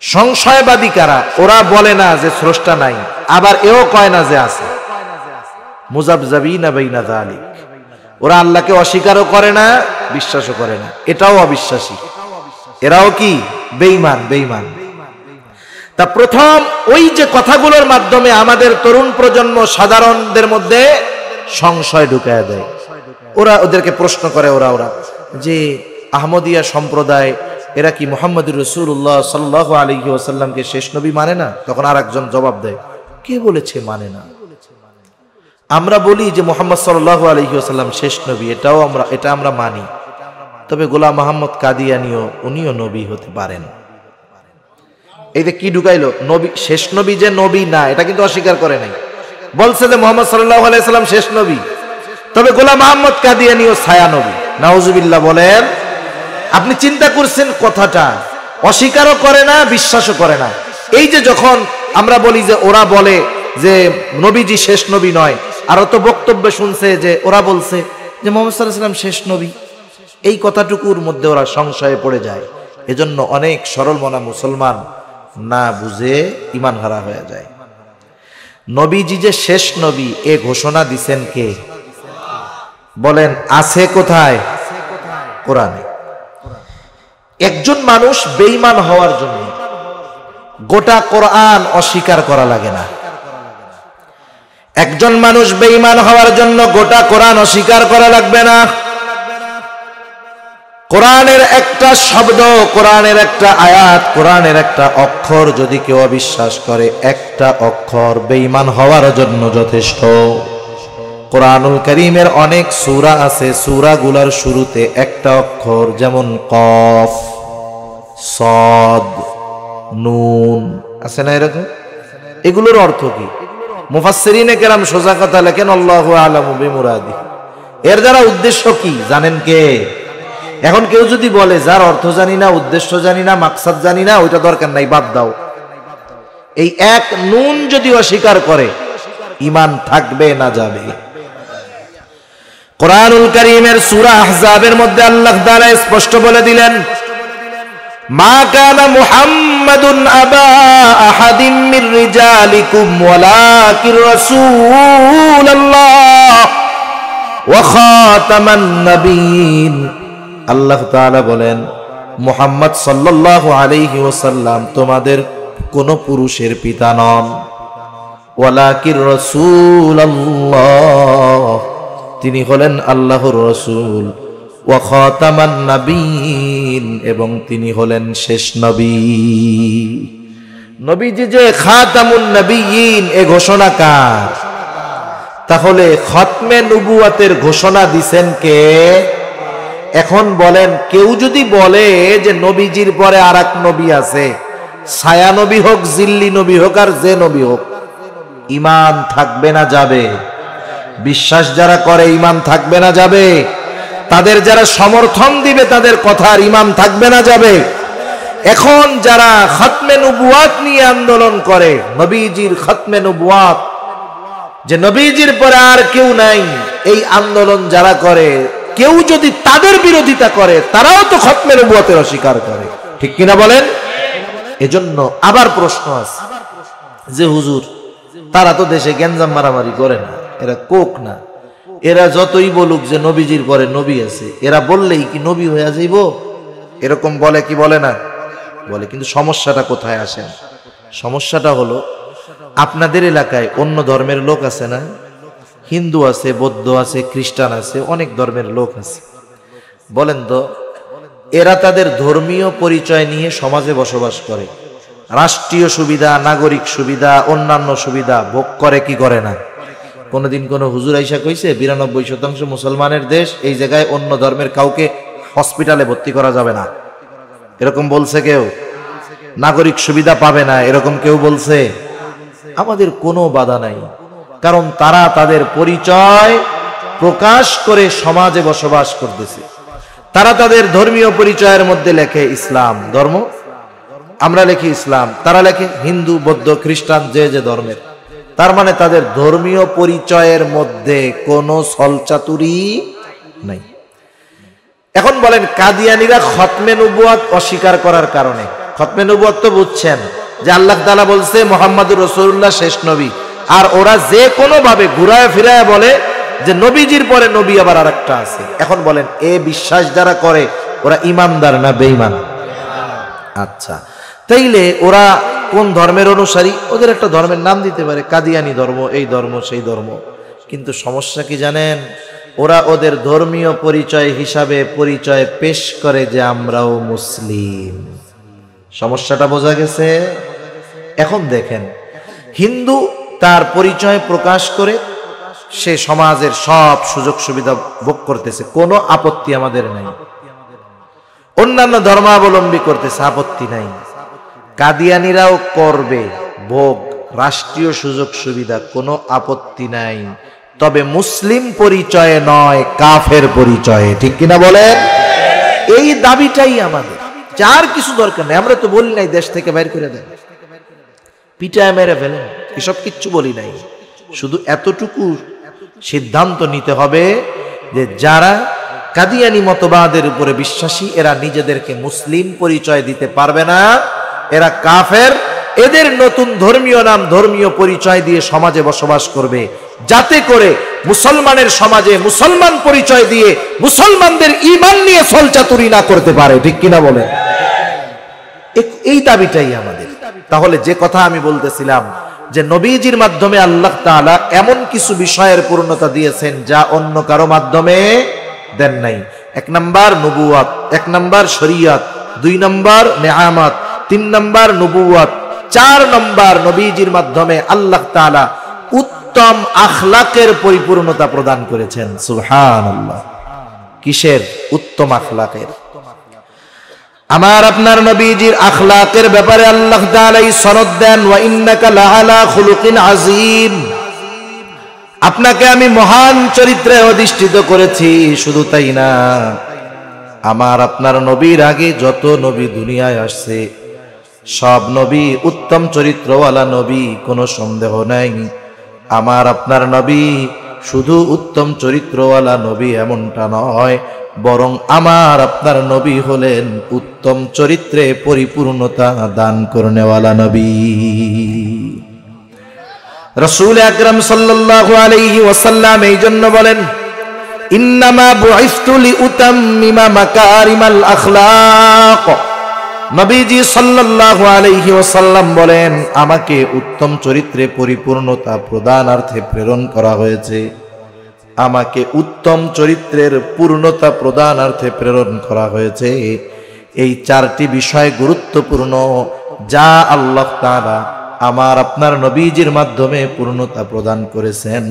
সংশয়বাদী কারা? ওরা বলে না যে স্রষ্টা নাই, আবার এও কয় না যে আছে। মুযাবযাবিনা বাইনা যালিক। ওরা আল্লাহকে অস্বীকারও করে না, বিশ্বাসও করে না। এটাও অবিশ্বাসী। এরাও কি? বেঈমান। বেঈমান। তা প্রথম ওই যে কথাগুলোর মাধ্যমে আমাদের তরুণ প্রজন্ম সাধারণদের মধ্যে সংশয় ঢুকায় দেয়। ওরা ওদেরকে প্রশ্ন করে, ওরা যে আহমদিয়া সম্প্রদায় এরা কি মুহাম্মদুর রাসূলুল্লাহ সাল্লাল্লাহু আলাইহি ওয়াসাল্লামকে শেষ নবী মানে না? তখন আরেকজন জবাব দেয়, কে বলেছে মানে না? আমরা বলি যে মুহাম্মদ সাল্লাল্লাহু আলাইহি ওয়াসাল্লাম শেষ নবী, এটা আমরা মানি। তবে গোলাম মুহাম্মদ কাদিয়ানীও উনিও নবী হতে পারেন। এই যে কি ঢুকাইলো, নবী শেষ নবী যে নবী না এটা কিন্তু অস্বীকার করে নাই। বলছে যে মুহাম্মদ সাল্লাল্লাহু আলাইহি ওয়াসাল্লাম শেষ নবী, তবে গোলাম মুহাম্মদ কাদিয়ানীও ছায়া নবী। নাউজুবিল্লাহ বলেন। আপনি চিন্তা করছেন কথাটা, অস্বীকারও করে না, বিশ্বাসও করে না। এই যে যখন আমরা বলি যে ওরা বলে যে নবীজি শেষ নবী নয়, আরো তো বক্তব্য শুনছে যে ওরা বলছে যে মুহাম্মদ সাল্লাল্লাহু আলাইহি ওয়াসাল্লাম শেষ নবী। এই কথাটুকুর মধ্যে ওরা সংশয়ে পড়ে যায়। এজন্য অনেক সরল মনা মুসলমান না বুঝে ঈমান হারা হয়ে যায়। নবীজি যে শেষ নবী এ ঘোষণা দিছেন কে? বলেন আছে কোথায়? কোরআনে। একজন মানুষ বেঈমান হওয়ার জন্য গোটা কোরআন অস্বীকার করা লাগে না। একজন মানুষ বেঈমান হওয়ার জন্য গোটা কোরআন অস্বীকার করা লাগবে না। কোরআনের একটা শব্দ, কোরআনের একটা আয়াত, কোরআনের একটা অক্ষর যদি কেউ অবিশ্বাস করে, একটা অক্ষর বেঈমান হওয়ার জন্য যথেষ্ট। কোরআনুল কারীমের অনেক সূরা আছে, সূরাগুলোর শুরুতে একটা অক্ষর, যেমন কফ, সদ, নুন আছে না এরকম? এগুলোর অর্থ কি? মুফাসসিরিনে কেরাম সোজা কথা লেখেন আল্লাহু আ'লামু বিমুরাদি। এর দ্বারা উদ্দেশ্য কি জানেন কে? এখন কেউ যদি বলে যার অর্থ জানি না, উদ্দেশ্য জানি না, মাকসাদ জানি না, ওইটা দরকার নাই, বাদ দাও। এই এক নুন যদি অস্বীকার করে ঈমান থাকবে না যাবে? কোরআনুল কারীমের সূরা আহজাবের মধ্যে আল্লাহ তাআলা স্পষ্ট বলে দিলেন, মা কানা মুহাম্মাদুন আবা আহাদিম মির রিজালিকুম ওয়ালাকির রাসূলুল্লাহ ওয়া খাতামান নাবিয়্যিন। আল্লাহ তাআলা বলেন, মুহাম্মদ সাল্লাল্লাহু আলাইহি ওয়াসাল্লাম তোমাদের কোন পুরুষের পিতা নন, ওয়ালাকির রাসূলুল্লাহ তিনি হলেন আল্লাহর রাসূল, ওয়া খাতামান নাবিয়্যিন এবং তিনি হলেন শেষ নবী। নবীজি যে খাতামুন নাবিয়্যিন এ ঘোষণা কার? তাহলে খতমে নবুয়তের ঘোষণা দিবেন কে? এখন বলেন, কেউ যদি বলে যে নবীজির পরে আরেক নবী আছে, ছায়া নবী হোক, জিল্লি নবী হোক, আর যে নবী হোক, ঈমান থাকবে না যাবে? বিশ্বাস যারা করে ঈমান থাকবে না যাবে? তাদের যারা সমর্থন দিবে তাদের কথার ঈমান থাকবে না যাবে? এখন যারা খতমে নবুয়াত নিয়ে আন্দোলন করে, নবীজির খতমে নবুয়াত, যে নবীজির পরে আর কেউ নাই, এই আন্দোলন যারা করে, কেউ যদি তাদের বিরোধিতা করে, তারাও তো খতমে নবুয়াতের অস্বীকার করে, ঠিক কিনা বলেন? এজন্য আবার প্রশ্ন আছে যে হুজুর তারা তো দেশে গ্যাঞ্জাম মারামারি করে না, এরা কোক না, এরা যতই বলুক যে নবীজির পরে নবী আছে, এরা বললেই কি নবী হয়ে যাইব? এরকম বলে কি বলে না? বলে। কিন্তু সমস্যাটা কোথায় আসেন? সমস্যাটা হলো আপনাদের এলাকায় অন্য ধর্মের লোক আছে না? হিন্দু আছে, বৌদ্ধ আছে, খ্রিস্টান আছে, অনেক ধর্মের লোক আছে। বলেন তো, এরা তাদের ধর্মীয় পরিচয় নিয়ে সমাজে বসবাস করে, রাষ্ট্রীয় সুবিধা, নাগরিক সুবিধা, অন্যান্য সুবিধা ভোগ করে কি করে না? কোনোদিন কোন হুজুর আইসা কইছে 92% মুসলমানের দেশ, এই জায়গায় অন্য ধর্মের কাউকে হসপিটালে ভর্তি করা যাবে না, এরকম বলছে কেউ? নাগরিক সুবিধা পাবে না, এরকম কেউ বলছে? আমাদের কোনো বাধা নাই, কারণ তারা তাদের পরিচয় প্রকাশ করে সমাজে বসবাস করতেছে। তারা তাদের ধর্মীয় পরিচয়ের মধ্যে লেখে ইসলাম ধর্ম, আমরা লিখি ইসলাম, তারা লেখে হিন্দু, বৌদ্ধ, খ্রিস্টান, যে যে ধর্মের। তার মানে তাদের ধর্মীয় পরিচয়ের মধ্যে কোনো ছলচাতুরি নাই। এখন বলেন, কাদিয়ানীরা খতমে নবুয়ত অস্বীকার করার কারণে, খতমে নবুয়ত তো বুঝছেন যে আল্লাহ তাআলা বলছে মুহাম্মদুর রাসূলুল্লাহ শেষ নবী, আর ওরা যে কোনো ভাবে ঘুরায় ফিরায় বলে যে নবীজির পরে নবী আবার আরেকটা আছে। এখন বলেন, এ বিশ্বাস যারা করে ওরা ইমানদার না বেঈমান? আচ্ছা, তাইলে ওরা কোন ধর্মের অনুসারী? ওদের একটা ধর্মের নাম দিতে পারে, কাদিয়ানী ধর্ম, এই ধর্ম, সেই ধর্ম। কিন্তু সমস্যা কি জানেন? ওরা ওদের ধর্মীয় পরিচয় হিসাবে পরিচয় পেশ করে যে আমরাও মুসলিম। সমস্যাটা বোঝা গেছে? এখন দেখেন, হিন্দু তার পরিচয় প্রকাশ করে সে সমাজের সব সুযোগ সুবিধা ভোগ করতেছে, কোনো আপত্তি আমাদের নাই। অন্যান্য ধর্মাবলম্বী করতেছে, আপত্তি নাই। কাদিয়ানীরাও করবে ভোগ, রাষ্ট্রীয় সুযোগ সুবিধা, কোনো আপত্তি নাই। তবে মুসলিম পরিচয়ে নয়, কাফের পরিচয়ে। ঠিক কিনা বলেন? এই দাবিটাই আমাদের, যার কিছু দরকার নেই। আমরা তো বলি নাই দেশ থেকে বাইর করে দেন, পিটায় মেরে ফেলেন, এসব কিচ্ছু বলি নাই। শুধু এতটুকু সিদ্ধান্ত নিতে হবে যে যারা কাদিয়ানী মতবাদের উপরে বিশ্বাসী, এরা নিজেদেরকে মুসলিম পরিচয় দিতে পারবে না, এরা কাফের। এদের নতুন ধর্মীয় নাম, ধর্মীয় পরিচয় দিয়ে সমাজে বসবাস করবে, যাতে করে মুসলমানের সমাজে মুসলমান পরিচয় দিয়ে মুসলমানদের ঈমান নিয়ে ছলচাতুরি না করতে পারে। ঠিক কিনা বলে? এই দাবিটাই আমাদের। তাহলে যে কথা আমি বলতেছিলাম যে নবীজির মাধ্যমে আল্লাহ তাআলা এমন কিছু বিষয়ের পূর্ণতা দিয়েছেন যা অন্য কারো মাধ্যমে দেন নাই। 1 নাম্বার নবুয়ত, 1 নাম্বার শরীয়ত, 2 নাম্বার নেয়ামত, 3 নাম্বার নবুয়ত, 4 নাম্বার নবীজির মাধ্যমে আল্লাহ তাআলা উত্তম আখলাকের পরিপূর্ণতা প্রদান করেছেন। সুবহানাল্লাহ। কিসের? উত্তম আখলাকের। আমার আপনার নবীজির আখলাকের ব্যাপারে আল্লাহ তাআলা সনদ দেন, ওয়া ইন্নাকা লাআলা খুলুকিন আযীম। আপনাকে আমি মহান চরিত্রে অধিষ্ঠিত করেছি। শুধু তাই না, আমার আপনার নবীর আগে যত নবী দুনিয়ায় আসছে সব নবী উত্তম চরিত্রওয়ালা নবী, কোনো সন্দেহ নাই। আমার আপনার নবী শুধু উত্তম চরিত্রওয়ালা নবী এমনটা নয়, বরং আমার আপনার নবী হলেন উত্তম চরিত্রে পরিপূর্ণতা দান করনেওয়ালা নবী। রাসূল আকরাম সাল্লাল্লাহু আলাইহি ওয়াসাল্লাম এই জন্য বলেন, ইন্নামা বুইসতু লিউতাম্মিমা মাকারিমাল আখলাক। নবীজি সাল্লাল্লাহু আলাইহি ওয়াসাল্লাম বলেন, আমাকে উত্তম চরিত্রে পরিপূর্ণতা প্রদানার্থে প্রেরণ করা হয়েছে। আমাকে উত্তম চরিত্রের পূর্ণতা প্রদানার্থে প্রেরণ করা হয়েছে। এই 4টি বিষয় গুরুত্বপূর্ণ, যা আল্লাহ তাআলা আমার আপনার নবীজির মাধ্যমে পূর্ণতা প্রদান করেছেন,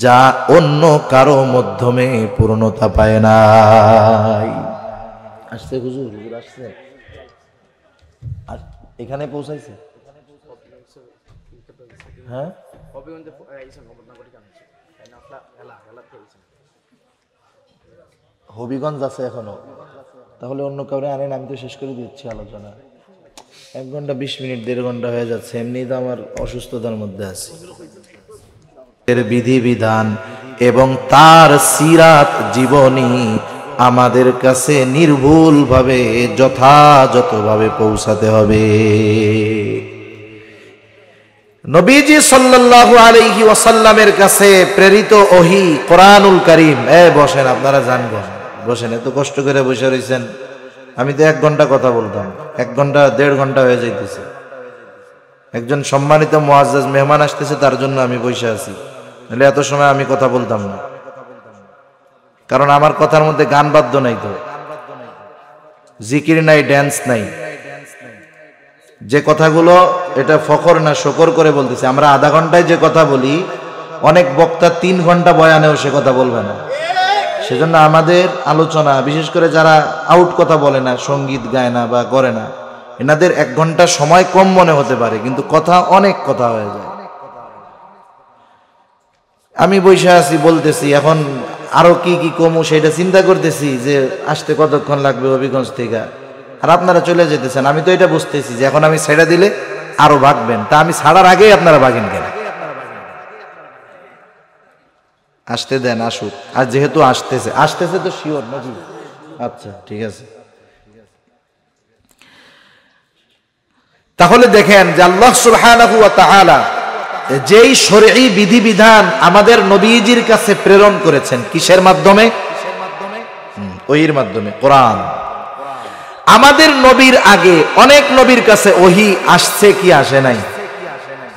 যা অন্য কারো মাধ্যমে পূর্ণতা পায় নাই। আসছে হুজুর, হুজুর আসছে, আর এখানে পৌঁছাইছে। হ্যাঁ, হবিগঞ্জ আছে এখনো। তাহলে অন্য কাউরে আনেন, আমি তো শেষ করে দিচ্ছি আলোচনা। 1 ঘন্টা 20 মিনিট, 1.5 ঘন্টা হয়ে যাচ্ছে। এমনি তো আমার অসুস্থতার মধ্যে আছি। এর বিধিবিধান এবং তার সিরাত জীবনী আমাদের কাছে নির্ভুলভাবে যথাযথভাবে পৌঁছাতে হবে। নবীজি সাল্লাল্লাহু আলাইহি ওয়াসাল্লামের কাছে প্রেরিত ওহী কোরআনুল কারীম। বসেন, আপনারা জানবেন, বসেন, এত কষ্ট করে বসে রয়েছেন, আমি তো 1 ঘন্টা কথা বলতাম, 1 ঘন্টা 1.5 ঘন্টা হয়ে যাইতেছে। একজন সম্মানিত মুআজ্জাজ মেহমান আসতেছে, তার জন্য আমি বসে আছি, নাহলে এত সময় আমি কথা বলতাম না। কারণ আমার কথার মধ্যে গান বাদ্য নাই, তো জিকির নাই, ড্যান্স নাই। যে কথাগুলো এটা ফখর না শকর করে বলতেছি, আমরা আধা ঘন্টায় যে কথা বলি, অনেক বক্তা 3 ঘন্টা বয়ানেও সে কথা বলবে না। সেজন্য আমাদের আলোচনা, বিশেষ করে যারা আউট কথা বলে না, সঙ্গীত গায় না বা করে না, এনাদের 1 ঘন্টা সময় কম মনে হতে পারে, কিন্তু কথা অনেক কথা হয়ে যায়। আমি বসে আছি, বলতেছি, এখন আরো কি কি কমু সেটা চিন্তা করতেছি, যে আসতে কতক্ষণ লাগবে হবিগঞ্জ থেকে, আর আপনারা চলে যেতেছেন। আমি তো এটা বুঝতেছি যে এখন আমি ছেড়ে দিলে আরো ভাগবেন, তা আমি ছাড়ার আগেই আপনারা ভাগেন কেন? আসতে দেন, আসুক। আর যেহেতু আসতেছে তো শিওর নাকি? আচ্ছা, ঠিক আছে। তাহলে দেখেন যে আল্লাহ সুবহানাহু ওয়া তাআলা যেই শরঈ বিধিবিধান আমাদের নবীজির কাছে প্রেরণ করেছেন, কিসের মাধ্যমে? ওহীর মাধ্যমে, কোরআন। আমাদের নবীর আগে অনেক নবীর কাছে ওহী আসছে কি আসে নাই?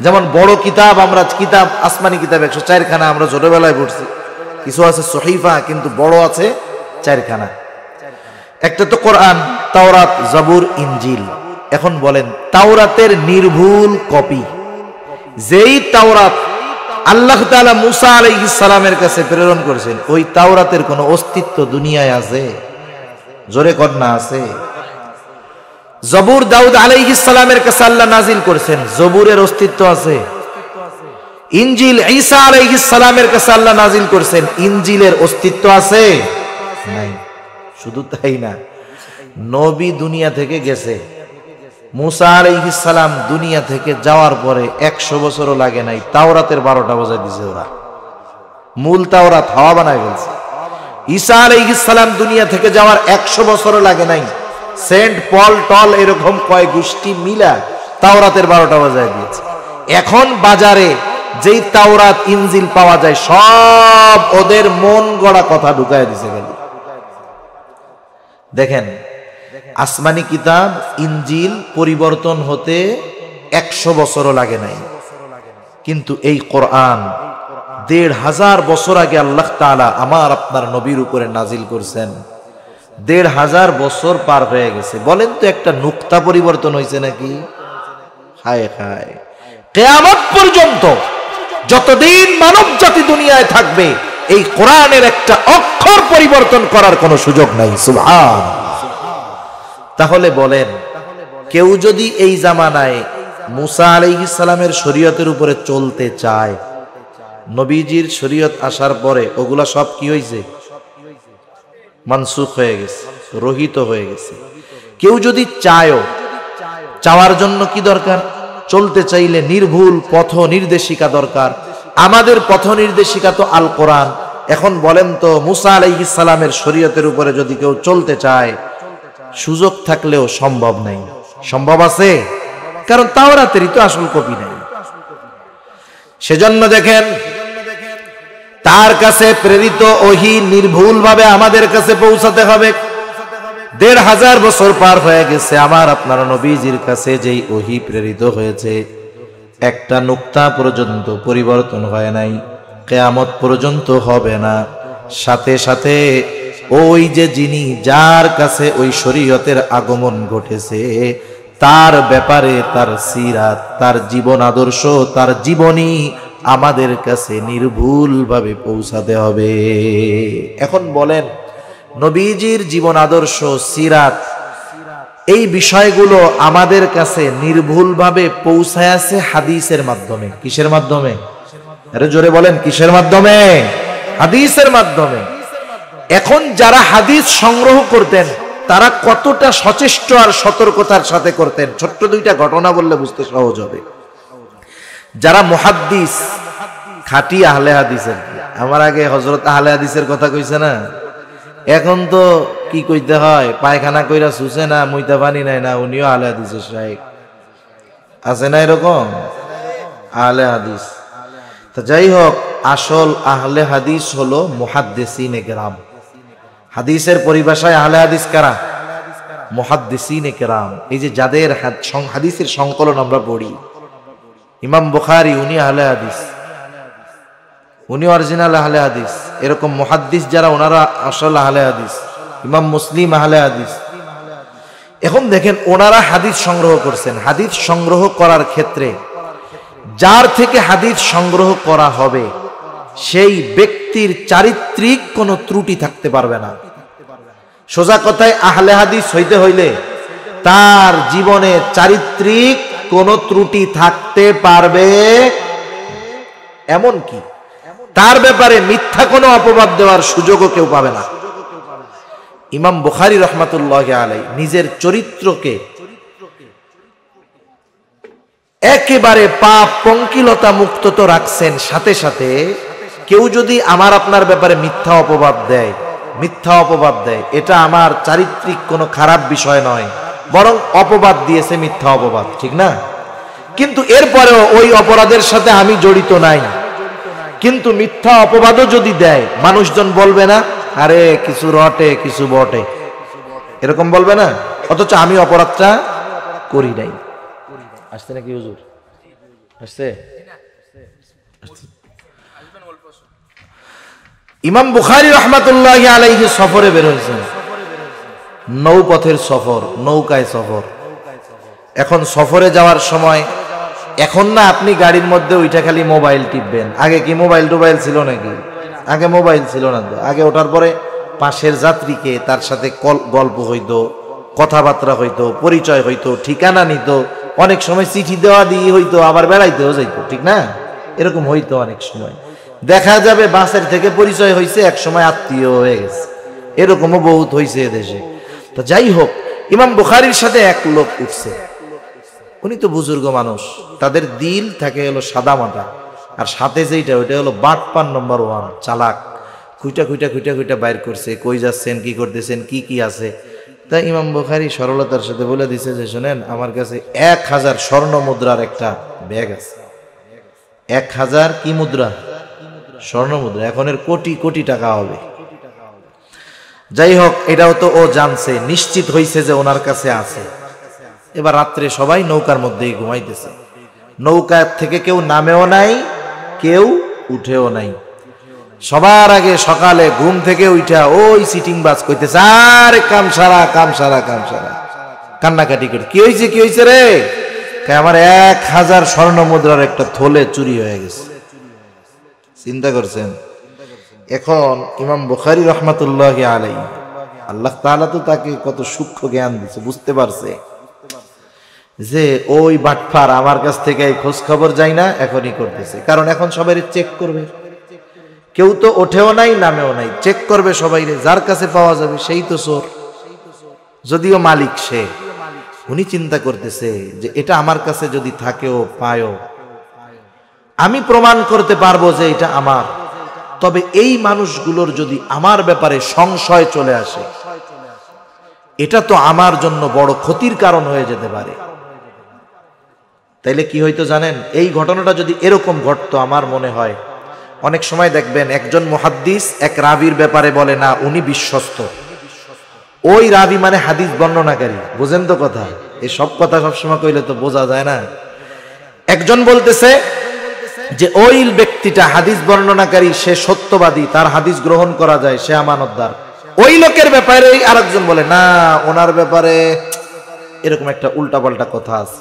যেমন বড় কিতাব, আমরা কিতাব, আসমানি কিতাব 104 খানা আমরা ছোটবেলায় পড়ছি। কিছু আছে সহিফা, কিন্তু বড় আছে 4 খানা। একটা তো কোরআন, তাওরাত, জাবুর, ইনজিল। এখন বলেন, তাওরাতের নির্ভুল কপি, যেই তাওরাত আল্লাহ তাআলা মুসা আলাইহিস সালামের কাছে প্রেরণ করেছেন, ওই তাওরাতের কোনো অস্তিত্ব দুনিয়ায় আছে? জোরে কর না, আছে? জবুর দাউদ আলাইহিস সালামের কাছে আল্লাহ নাজিল করেছেন, জবুরের অস্তিত্ব আছে? ইনজিল ঈসা আলাইহিস সালামের কাছে আল্লাহ নাজিল করেছেন, ইনজিলের অস্তিত্ব আছে? নাই। শুধু তাই না, নবী দুনিয়া থেকে গেছে, মুসা আলাইহিস সালাম দুনিয়া থেকে যাওয়ার পরে 100 বছরও লাগে নাই, তাওরাতের 12টা বাজায় দিছে ওরা। মূল তাওরাত হাওয়া বানায় ফেলছে। ঈসা আলাইহিস সালাম দুনিয়া থেকে যাওয়ার 100 বছরও লাগে নাই, সেন্ট পল টল এরকম কয় গোষ্ঠী মিলা তাওরাতের 12টা বাজায় দিয়েছে। এখন বাজারে যেই তাওরাত ইনজিল পাওয়া যায়, সব ওদের মন গড়া কথা ঢুকায় দিছে। গেল দেখেন, আসমানি কিতাব ইনজিল পরিবর্তন হতে 100 বছরও লাগে নাই, কিন্তু এই কোরআন 1500 বছর আগে আল্লাহ তাআলা আমার আপনার নবীর উপরে নাজিল করছেন। 1500 বছর পার হয়ে গেছে। বলেন তো, একটা নুকতা পরিবর্তন হয়েছে নাকি? হায় হায়, কিয়ামত পর্যন্ত যতদিন মানব জাতি দুনিয়ায় থাকবে, এই কোরআনের একটা অক্ষর পরিবর্তন করার কোনো সুযোগ নাই। সুবহানাল্লাহ। তাহলে বলেন, কেউ যদি এই জামানায় মুসা আলাইহিস সালামের শরীয়তের উপরে চলতে চায়, নবীজির শরীয়ত আসার পরে ওগুলা সব কি হয়েছে? মানসুখ হয়ে গেছে, রহিত হয়ে গেছে। কেউ যদি চায়ও, চাওয়ার জন্য কি দরকার? চলতে চাইলে নির্ভুল পথ নির্দেশিকা দরকার। আমাদের পথ নির্দেশিকা তো আল কোরআন। এখন বলেন তো, মুসা আলাইহিস সালামের শরীয়তের উপরে যদি কেউ চলতে চায়, সুযোগ থাকলেও সম্ভব নাই। সম্ভব আছে? কারণ তাওরাতেরই তো আসল কপি নাই। সেজন্য দেখেন, তার কাছে প্রেরিত ওহী নির্ভুল ভাবে আমাদের কাছে পৌঁছাতে হবে। 1500 বছর পার হয়ে গেছে, আমার আপনার নবীজির কাছে যেই ওহী প্রেরিত হয়েছে, একটা নুকতা পর্যন্ত পরিবর্তন হয় নাই, কিয়ামত পর্যন্ত হবে না। সাথে সাথে ওই যে যিনি, যার কাছে ওই শরীয়তের আগমন ঘটেছে, তার ব্যাপারে তার সিরাত, তার জীবন আদর্শ, তার জীবনী আমাদের কাছে নির্ভুল ভাবে পৌঁছাতে হবে। এখন বলেন, নবীজির জীবন আদর্শ, সিরাত, এই বিষয়গুলো আমাদের কাছে নির্ভুল ভাবে পৌঁছায় আছে হাদিসের মাধ্যমে। কিসের মাধ্যমে? আরে জোরে বলেন, কিসের মাধ্যমে? হাদিসের মাধ্যমে। এখন যারা হাদিস সংগ্রহ করতেন, তারা কতটা সচেষ্ট আর সতর্কতার সাথে করতেন, ছোট্ট 2টা ঘটনা বললে বুঝতে সহজ হবে। যারা মুহাদ্দিস, খাঁটি আহলে হাদিসের, আমার আগে হযরত আহলে হাদিসের কথা কইছে না, এখন তো কি কইতে হয়, পায়খানা কইরা সুসে না, মুইতা পানি নাই না, উনিও আহলে হাদিসের শাইখ আছে না, এরকম আহলে হাদিস। তো যাই হোক, আসল আহলে হাদিস হলো মুহাদ্দিসিনে কেরাম। হাদিসের পরিভাষায় আহলে হাদিস কারা? মুহাদ্দিসিনে কেরাম, এই যে যাদের হাদিসের সংকলন আমরা পড়ি, ইমাম বুখারী উনি আহলে হাদিস, উনি অরিজিনাল আহলে হাদিস, এরকম মুহাদ্দিস যারা ওনারা আসল আহলে হাদিস, ইমাম মুসলিম আহলে হাদিস। এখন দেখেন ওনারা হাদিস সংগ্রহ করছেন, হাদিস সংগ্রহ করার ক্ষেত্রে যার থেকে হাদিস সংগ্রহ করা হবে সেই ব্যক্তির চারিত্রিক কোনো ত্রুটি থাকতে পারবে না। সোজা কথায় আহলে হাদিস হইতে হইলে তার জীবনে চারিত্রিক কোনো ত্রুটি থাকতে পারবে, এমন কি তার ব্যাপারে মিথ্যা কোনো অপবাদ দেওয়ার সুযোগও কেউ পাবে না। ইমাম বুখারী রাহমাতুল্লাহি আলাইহি নিজের চরিত্রকে একেবারে পাপ পঙ্কিলতা মুক্ত তো রাখছেন, সাথে সাথে কেউ যদি আমার আপনার ব্যাপারে মিথ্যা অপবাদ দেয় এটা আমার চারিত্রিক কোনো খারাপ বিষয় নয়, বরং অপবাদ দিয়েছে, মিথ্যা অপবাদ, ঠিক না? কিন্তু এরপরেও ওই অপরাধের সাথে আমি জড়িত নাই, কিন্তু মিথ্যা অপবাদও যদি দেয় মানুষজন বলবে না আরে কিছু রটে কিছু বটে, এরকম বলবে না? অথচ আমি অপরাধটা করি নাই। আসছে নাকি হুজুর? আসছে? ইমাম বুখারী রাহমাতুল্লাহি আলাইহি সফরে বের হয়েছেন, নৌপথের সফর, নৌকায় সফর। এখন সফরে যাওয়ার সময়, এখন না আপনি গাড়ির মধ্যে ওইটা খালি মোবাইল টিপবেন, আগে কি মোবাইল টোবাইল ছিল নাকি? আগে মোবাইল ছিল না তো। আগে ওঠার পরে পাশের যাত্রীকে তার সাথে গল্প হইতো, কথাবার্তা হইতো, পরিচয় হইতো, ঠিকানা নিত, অনেক সময় চিঠি দেওয়া দিয়ে হইতো, আবার বেড়াইতেও যাইতো, ঠিক না? এরকম হইতো অনেক সময়। দেখা যাবে বাসের থেকে পরিচয় হয়েছে, এক সময় আত্মীয় হয়ে গেছে, এরকমও বহুত হয়েছে এদেশে। তো যাই হোক, ইমাম বুখারীর সাথে এক লোক উঠছে, উনি তো বুজুর্গ মানুষ, তাদের দিল থাকে হলো সাদা মাটা, আর সাথে যেইটা ওইটা হলো বাটপার নম্বর 1, চালাক। খুইটা খুইটা খুইটা খুইটা বাইর করছে, কই যাচ্ছেন, কি করতেছেন, কি কি আছে। তাই ইমাম বুখারী সরলতার সাথে বলে দিছে যে শোনেন, আমার কাছে 1000 স্বর্ণ মুদ্রার একটা ব্যাগ আছে। 1000 কি মুদ্রা? স্বর্ণ মুদ্রা। এখন এর কোটি কোটি টাকা হবে। যাই হোক, এটাও তো ও জানছে, নিশ্চিত হয়েছে যে ওনার কাছে আছে। এবার রাত্রে সবাই নৌকার মধ্যেই ঘুমাইতেছে, নৌকা থেকে কেউ নামেও নাই, কেউ উঠেও নাই। সবার আগে সকালে ঘুম থেকে উঠা ওই সিটিং বাস কইতেছে আরে কাম সারা কাম সারা কাম সারা, কান্নাকাটি করে কি হয়েছে কি হয়েছে রে? আমার 1000 স্বর্ণ মুদ্রার একটা থলে চুরি হয়ে গেছে। চিন্তা করছেন? এখন ইমাম বুখারী রাহমাতুল্লাহি আলাইহি, আল্লাহ তাআলা তো তাকে কত সূক্ষ্ম জ্ঞান দিয়েছে, বুঝতে পারছে যে ওই বাটফার আমার কাছ থেকে এই খোঁজ খবর যায় না, এখনই করতেছে। কারণ এখন সবাই চেক করবে, কেউ তো ওঠেও নাই নামেও নাই, চেক করবে সবাই, যার কাছে পাওয়া যাবে সেই তো চোর, যদিও মালিক সে। উনি চিন্তা করতেছে যে এটা আমার কাছে যদি থাকেও পায়ও, আমি প্রমাণ করতে পারবো যে এটা আমার। তবে এই মানুষগুলোর যদি আমার ব্যাপারে সংশয় চলে আসে, এটা তো আমার জন্য বড় ক্ষতির কারণ হয়ে যেতে পারে। তাইলে কি হইতো জানেন? এই ঘটনাটা যদি এরকম ঘটতো, আমার মনে হয় অনেক সময় দেখবেন একজন মুহাদ্দিস এক রাবির ব্যাপারে বলে না উনি বিশ্বস্ত, ওই রাবি মানে হাদিস বর্ণনাকারী, বুঝেন তো কথা? এই সব কথা সবসময় কইলে তো বোঝা যায় না। একজন বলতেছে যে ওই ব্যক্তিটা হাদিস বর্ণনাকারী, সে সত্যবাদী, তার হাদিস গ্রহণ করা যায়, সে আমানতদার। ওই লোকের ব্যাপারে আরেকজন বলে না ওনার ব্যাপারে এরকম একটা উল্টাপাল্টা কথা আছে।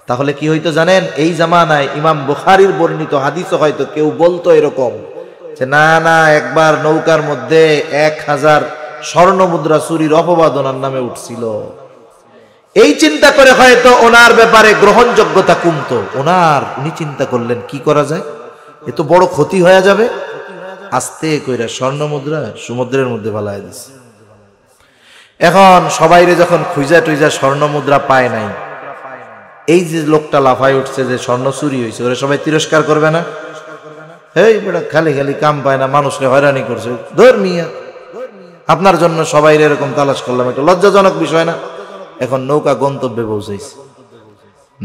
তাহলে কি হইতো জানেন? এই জামানায় ইমাম বুখারীর বর্ণিত হাদিসও হয়তো কেউ বলতো এরকম যে না না, একবার নৌকার মধ্যে 1000 স্বর্ণ মুদ্রা চুরির অপবাদ ওনার নামে উঠছিল। এই চিন্তা করে হয়তো ওনার ব্যাপারে গ্রহণযোগ্যতা কমতো। উনি চিন্তা করলেন কি করা যায়, এ তো বড় ক্ষতি হয়ে যাবে। আস্তে কইরা স্বর্ণ মুদ্রা সমুদ্রের মধ্যে ফালায় দিছে। এখন সবাইরে যখন খুঁজা টুইজা স্বর্ণ মুদ্রা পায় নাই, এই যে লোকটা লাফায় উঠছে যে স্বর্ণ চুরি হয়েছে, ওরা সবাই তিরস্কার করবে না? এই বেটা খালি খালি কাম পায় না, মানুষকে হয়রানি করছে, ধর মিয়া আপনার জন্য সবাই এরকম তালাশ করলাম, একটা লজ্জাজনক বিষয় না? এখন নৌকা গন্তব্যে পৌঁছাইছে,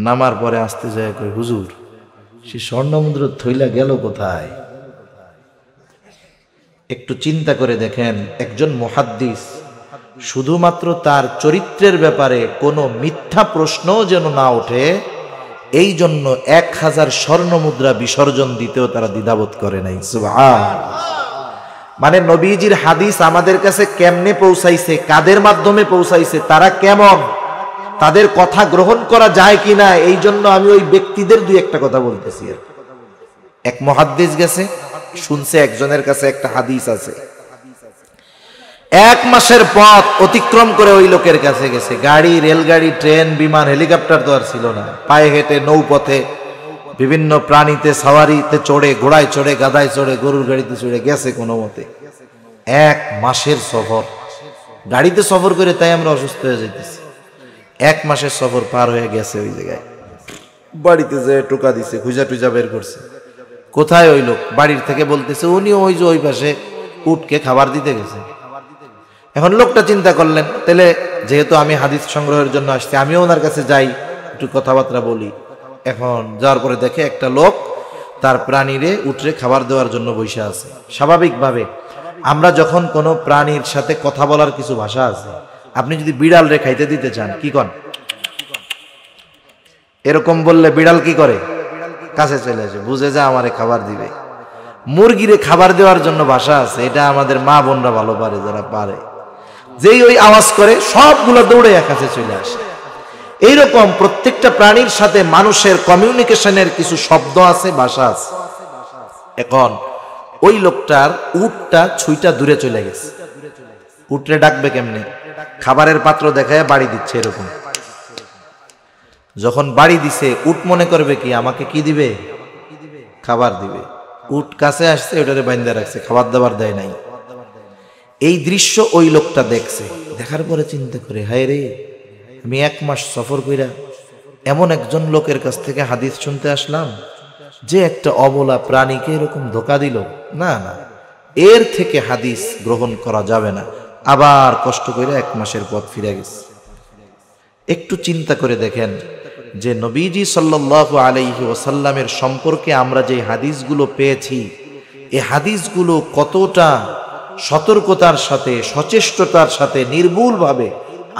নামার পরে আসতে যায় কই হুজুর সে স্বর্ণ মুদ্রা থইলা গেল কোথায়? একটু চিন্তা করে দেখেন, একজন মুহাদ্দিস শুধুমাত্র তার চরিত্রের ব্যাপারে কোনো মিথ্যা প্রশ্নও যেন না ওঠে, এই জন্য 1000 স্বর্ণ মুদ্রা বিসর্জন দিতেও তারা দ্বিধাবোধ করে নাই। সুবহানাল্লাহ। মানে নবীজির হাদিস আমাদের কাছে কেমনে পৌঁছাইছে, কাদের মাধ্যমে পৌঁছাইছে, তারা কেমন, তাদের কথা গ্রহণ করা যায় কিনা, এই জন্য আমি ওই ব্যক্তিদের দুই একটা কথা বলতেছি। এক মুহাদ্দিস গেছে, শুনছে একজনের কাছে একটা হাদিস আছে, 1 মাসের পথ অতিক্রম করে ওই লোকের কাছে গেছে। গাড়ি, রেলগাড়ি, ট্রেন, বিমান, হেলিকপ্টার তো আর ছিল না। পায়ে হেঁটে, নৌপথে, বিভিন্ন প্রাণীতে সাওয়ারিতে চড়ে, ঘোড়ায় চড়ে, গাধায় চড়ে, গরুর গাড়িতে চড়ে গেছে কোনো মতে। 1 মাসের সফর, গাড়িতে সফর করে তাই আমরা অসুস্থ হয়ে যাইতেছি। 1 মাসের সফর পার হয়ে গেছে। ওই জায়গায় বাড়িতে যে টোকা দিছে, খুঁজা টুজা বের করছে, কোথায় ওই লোক, বাড়ির থেকে বলতেছে উনি ওই যে ওই পাশে উটকে খাবার দিতে গেছে। এখন লোকটা চিন্তা করলেন, তাহলে যেহেতু আমি হাদিস সংগ্রহের জন্য আসছি, আমিও ওনার কাছে যাই, একটু কথাবার্তা বলি। এখন যাওয়ার পরে দেখে একটা লোক তার প্রাণীরে উটরে খাবার দেওয়ার জন্য বসে আছে। স্বাভাবিকভাবে আমরা যখন কোনো প্রাণীর সাথে কথা বলার কিছু ভাষা আছে, আপনি যদি বিড়াল রে খাইতে দিতে চান, কি করেন? এরকম বললে বিড়াল কি করে? কাছে চলে আসে, বুঝে যা আমারে খাবার দিবে। মুরগিরে খাবার দেওয়ার জন্য ভাষা আছে, এটা আমাদের মা বোনরা ভালো পারে, যারা পারে, যেই ওই আওয়াজ করে সবগুলো দৌড়ে কাছে চলে আসে। এইরকম প্রত্যেকটা প্রাণীর সাথে মানুষের কমিউনিকেশনের কিছু শব্দ আছে, ভাষা আছে। এখন ওই লোকটার উটটা ছুঁইটা দূরে চলে গেছে। উটরে ডাকবে কেমনে? খাবারের পাত্র দেখায় বাড়ি দিচ্ছে এরকম। যখন বাড়ি দিছে, উট মনে করবে কি আমাকে কি দিবে? খাবার দিবে। উট কাছে আসছে, ওটারে বাইন্ধা রাখছে, খাবার দাবার দেয় নাই। এই দৃশ্য ওই লোকটা দেখছে, দেখার পরে চিন্তা করে, হায় রে, আমি 1 মাস সফর কইরা এমন একজন লোকের কাছ থেকে হাদিস শুনতে আসলাম, যে একটা অবলা প্রাণীকে এরকম ধোকা দিল। না না, এর থেকে হাদিস গ্রহণ করা যাবে না। আবার কষ্ট করে 1 মাসের পথ ফিরে গেছে। একটু চিন্তা করে দেখেন যে নবীজি সাল্লাল্লাহু আলাইহি ওয়াসাল্লামের সম্পর্কে আমরা যে হাদিসগুলো পেয়েছি, এই হাদিসগুলো কতটা সতর্কতার সাথে, সচেষ্টতার সাথে, নির্ভুলভাবে,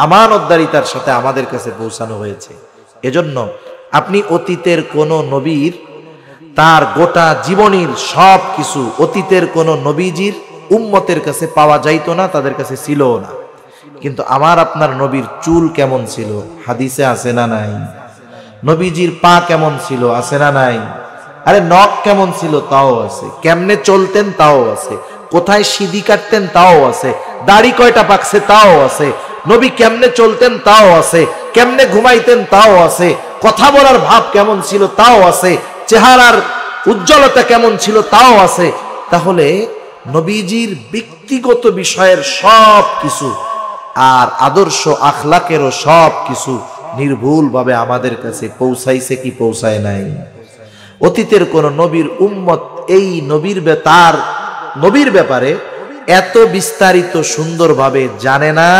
আমানতদারিতার সাথে আমাদের কাছে পৌঁছানো হয়েছে। এজন্য আপনি অতীতের কোন নবীর তার গোটা জীবনীর সব কিছু অতীতের কোন নবীজির উম্মতের কাছে পাওয়া যাইতো না, তাদের কাছে ছিলও না। কিন্তু আমার আপনার নবীর চুল কেমন ছিল হাদিসে আছে না নাই? নবীজির পা কেমন ছিল আছে না নাই? আরে নখ কেমন ছিল তাও আছে, কেমনে চলতেন তাও আছে, কোথায় সিঁধি কাটতেন তাও আছে, দাড়ি কয়টা পাকছে তাও আছে, নবী কেমনে চলতেন তাও আছে, কেমনে ঘুমাইতেন তাও আছে, কথা বলার ভাব কেমন ছিল তাও আছে, চেহারার উজ্জ্বলতা কেমন ছিল তাও আছে। তাহলে নবীজির ব্যক্তিগত বিষয়ের সব কিছু আর আদর্শ আখলাকেরও সব কিছু নির্ভুলভাবে আমাদের কাছে পৌঁছাইছে কি পৌঁছায় নাই? অতীতের কোন নবীর উম্মত এই তার নবীর ব্যাপারে এত বিস্তারিত সুন্দরভাবে জানে না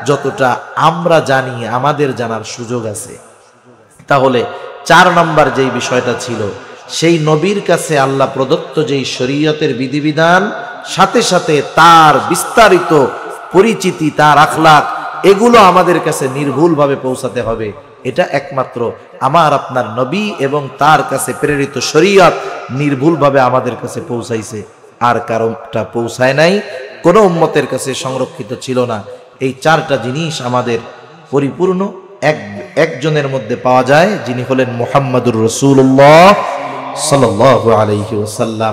যতটা আমরা জানি, আমাদের জানার সুযোগ আছে। তাহলে 4 নম্বর যেই বিষয়টা ছিল, সেই নবীর কাছে আল্লাহ প্রদত্ত যেই শরীয়তের বিধিবিধান, সাথে সাথে তার বিস্তারিত পরিচিতি, তার আখলাক, এগুলো আমাদের কাছে নির্ভুলভাবে পৌঁছাতে হবে। এটা একমাত্র আমার আপনার নবী এবং তার কাছে প্রেরিত শরীয়ত নির্ভুলভাবে আমাদের কাছে পৌঁছাইছে, আর কারোটা পৌঁছায় নাই, কোনো উম্মতের কাছে সংরক্ষিত ছিল না। এই 4টা জিনিস আমাদের পরিপূর্ণ একজনের মধ্যে পাওয়া যায়, যিনি হলেন মুহাম্মাদুর রাসূলুল্লাহ সাল্লাল্লাহু আলাইহি ওয়াসাল্লাম।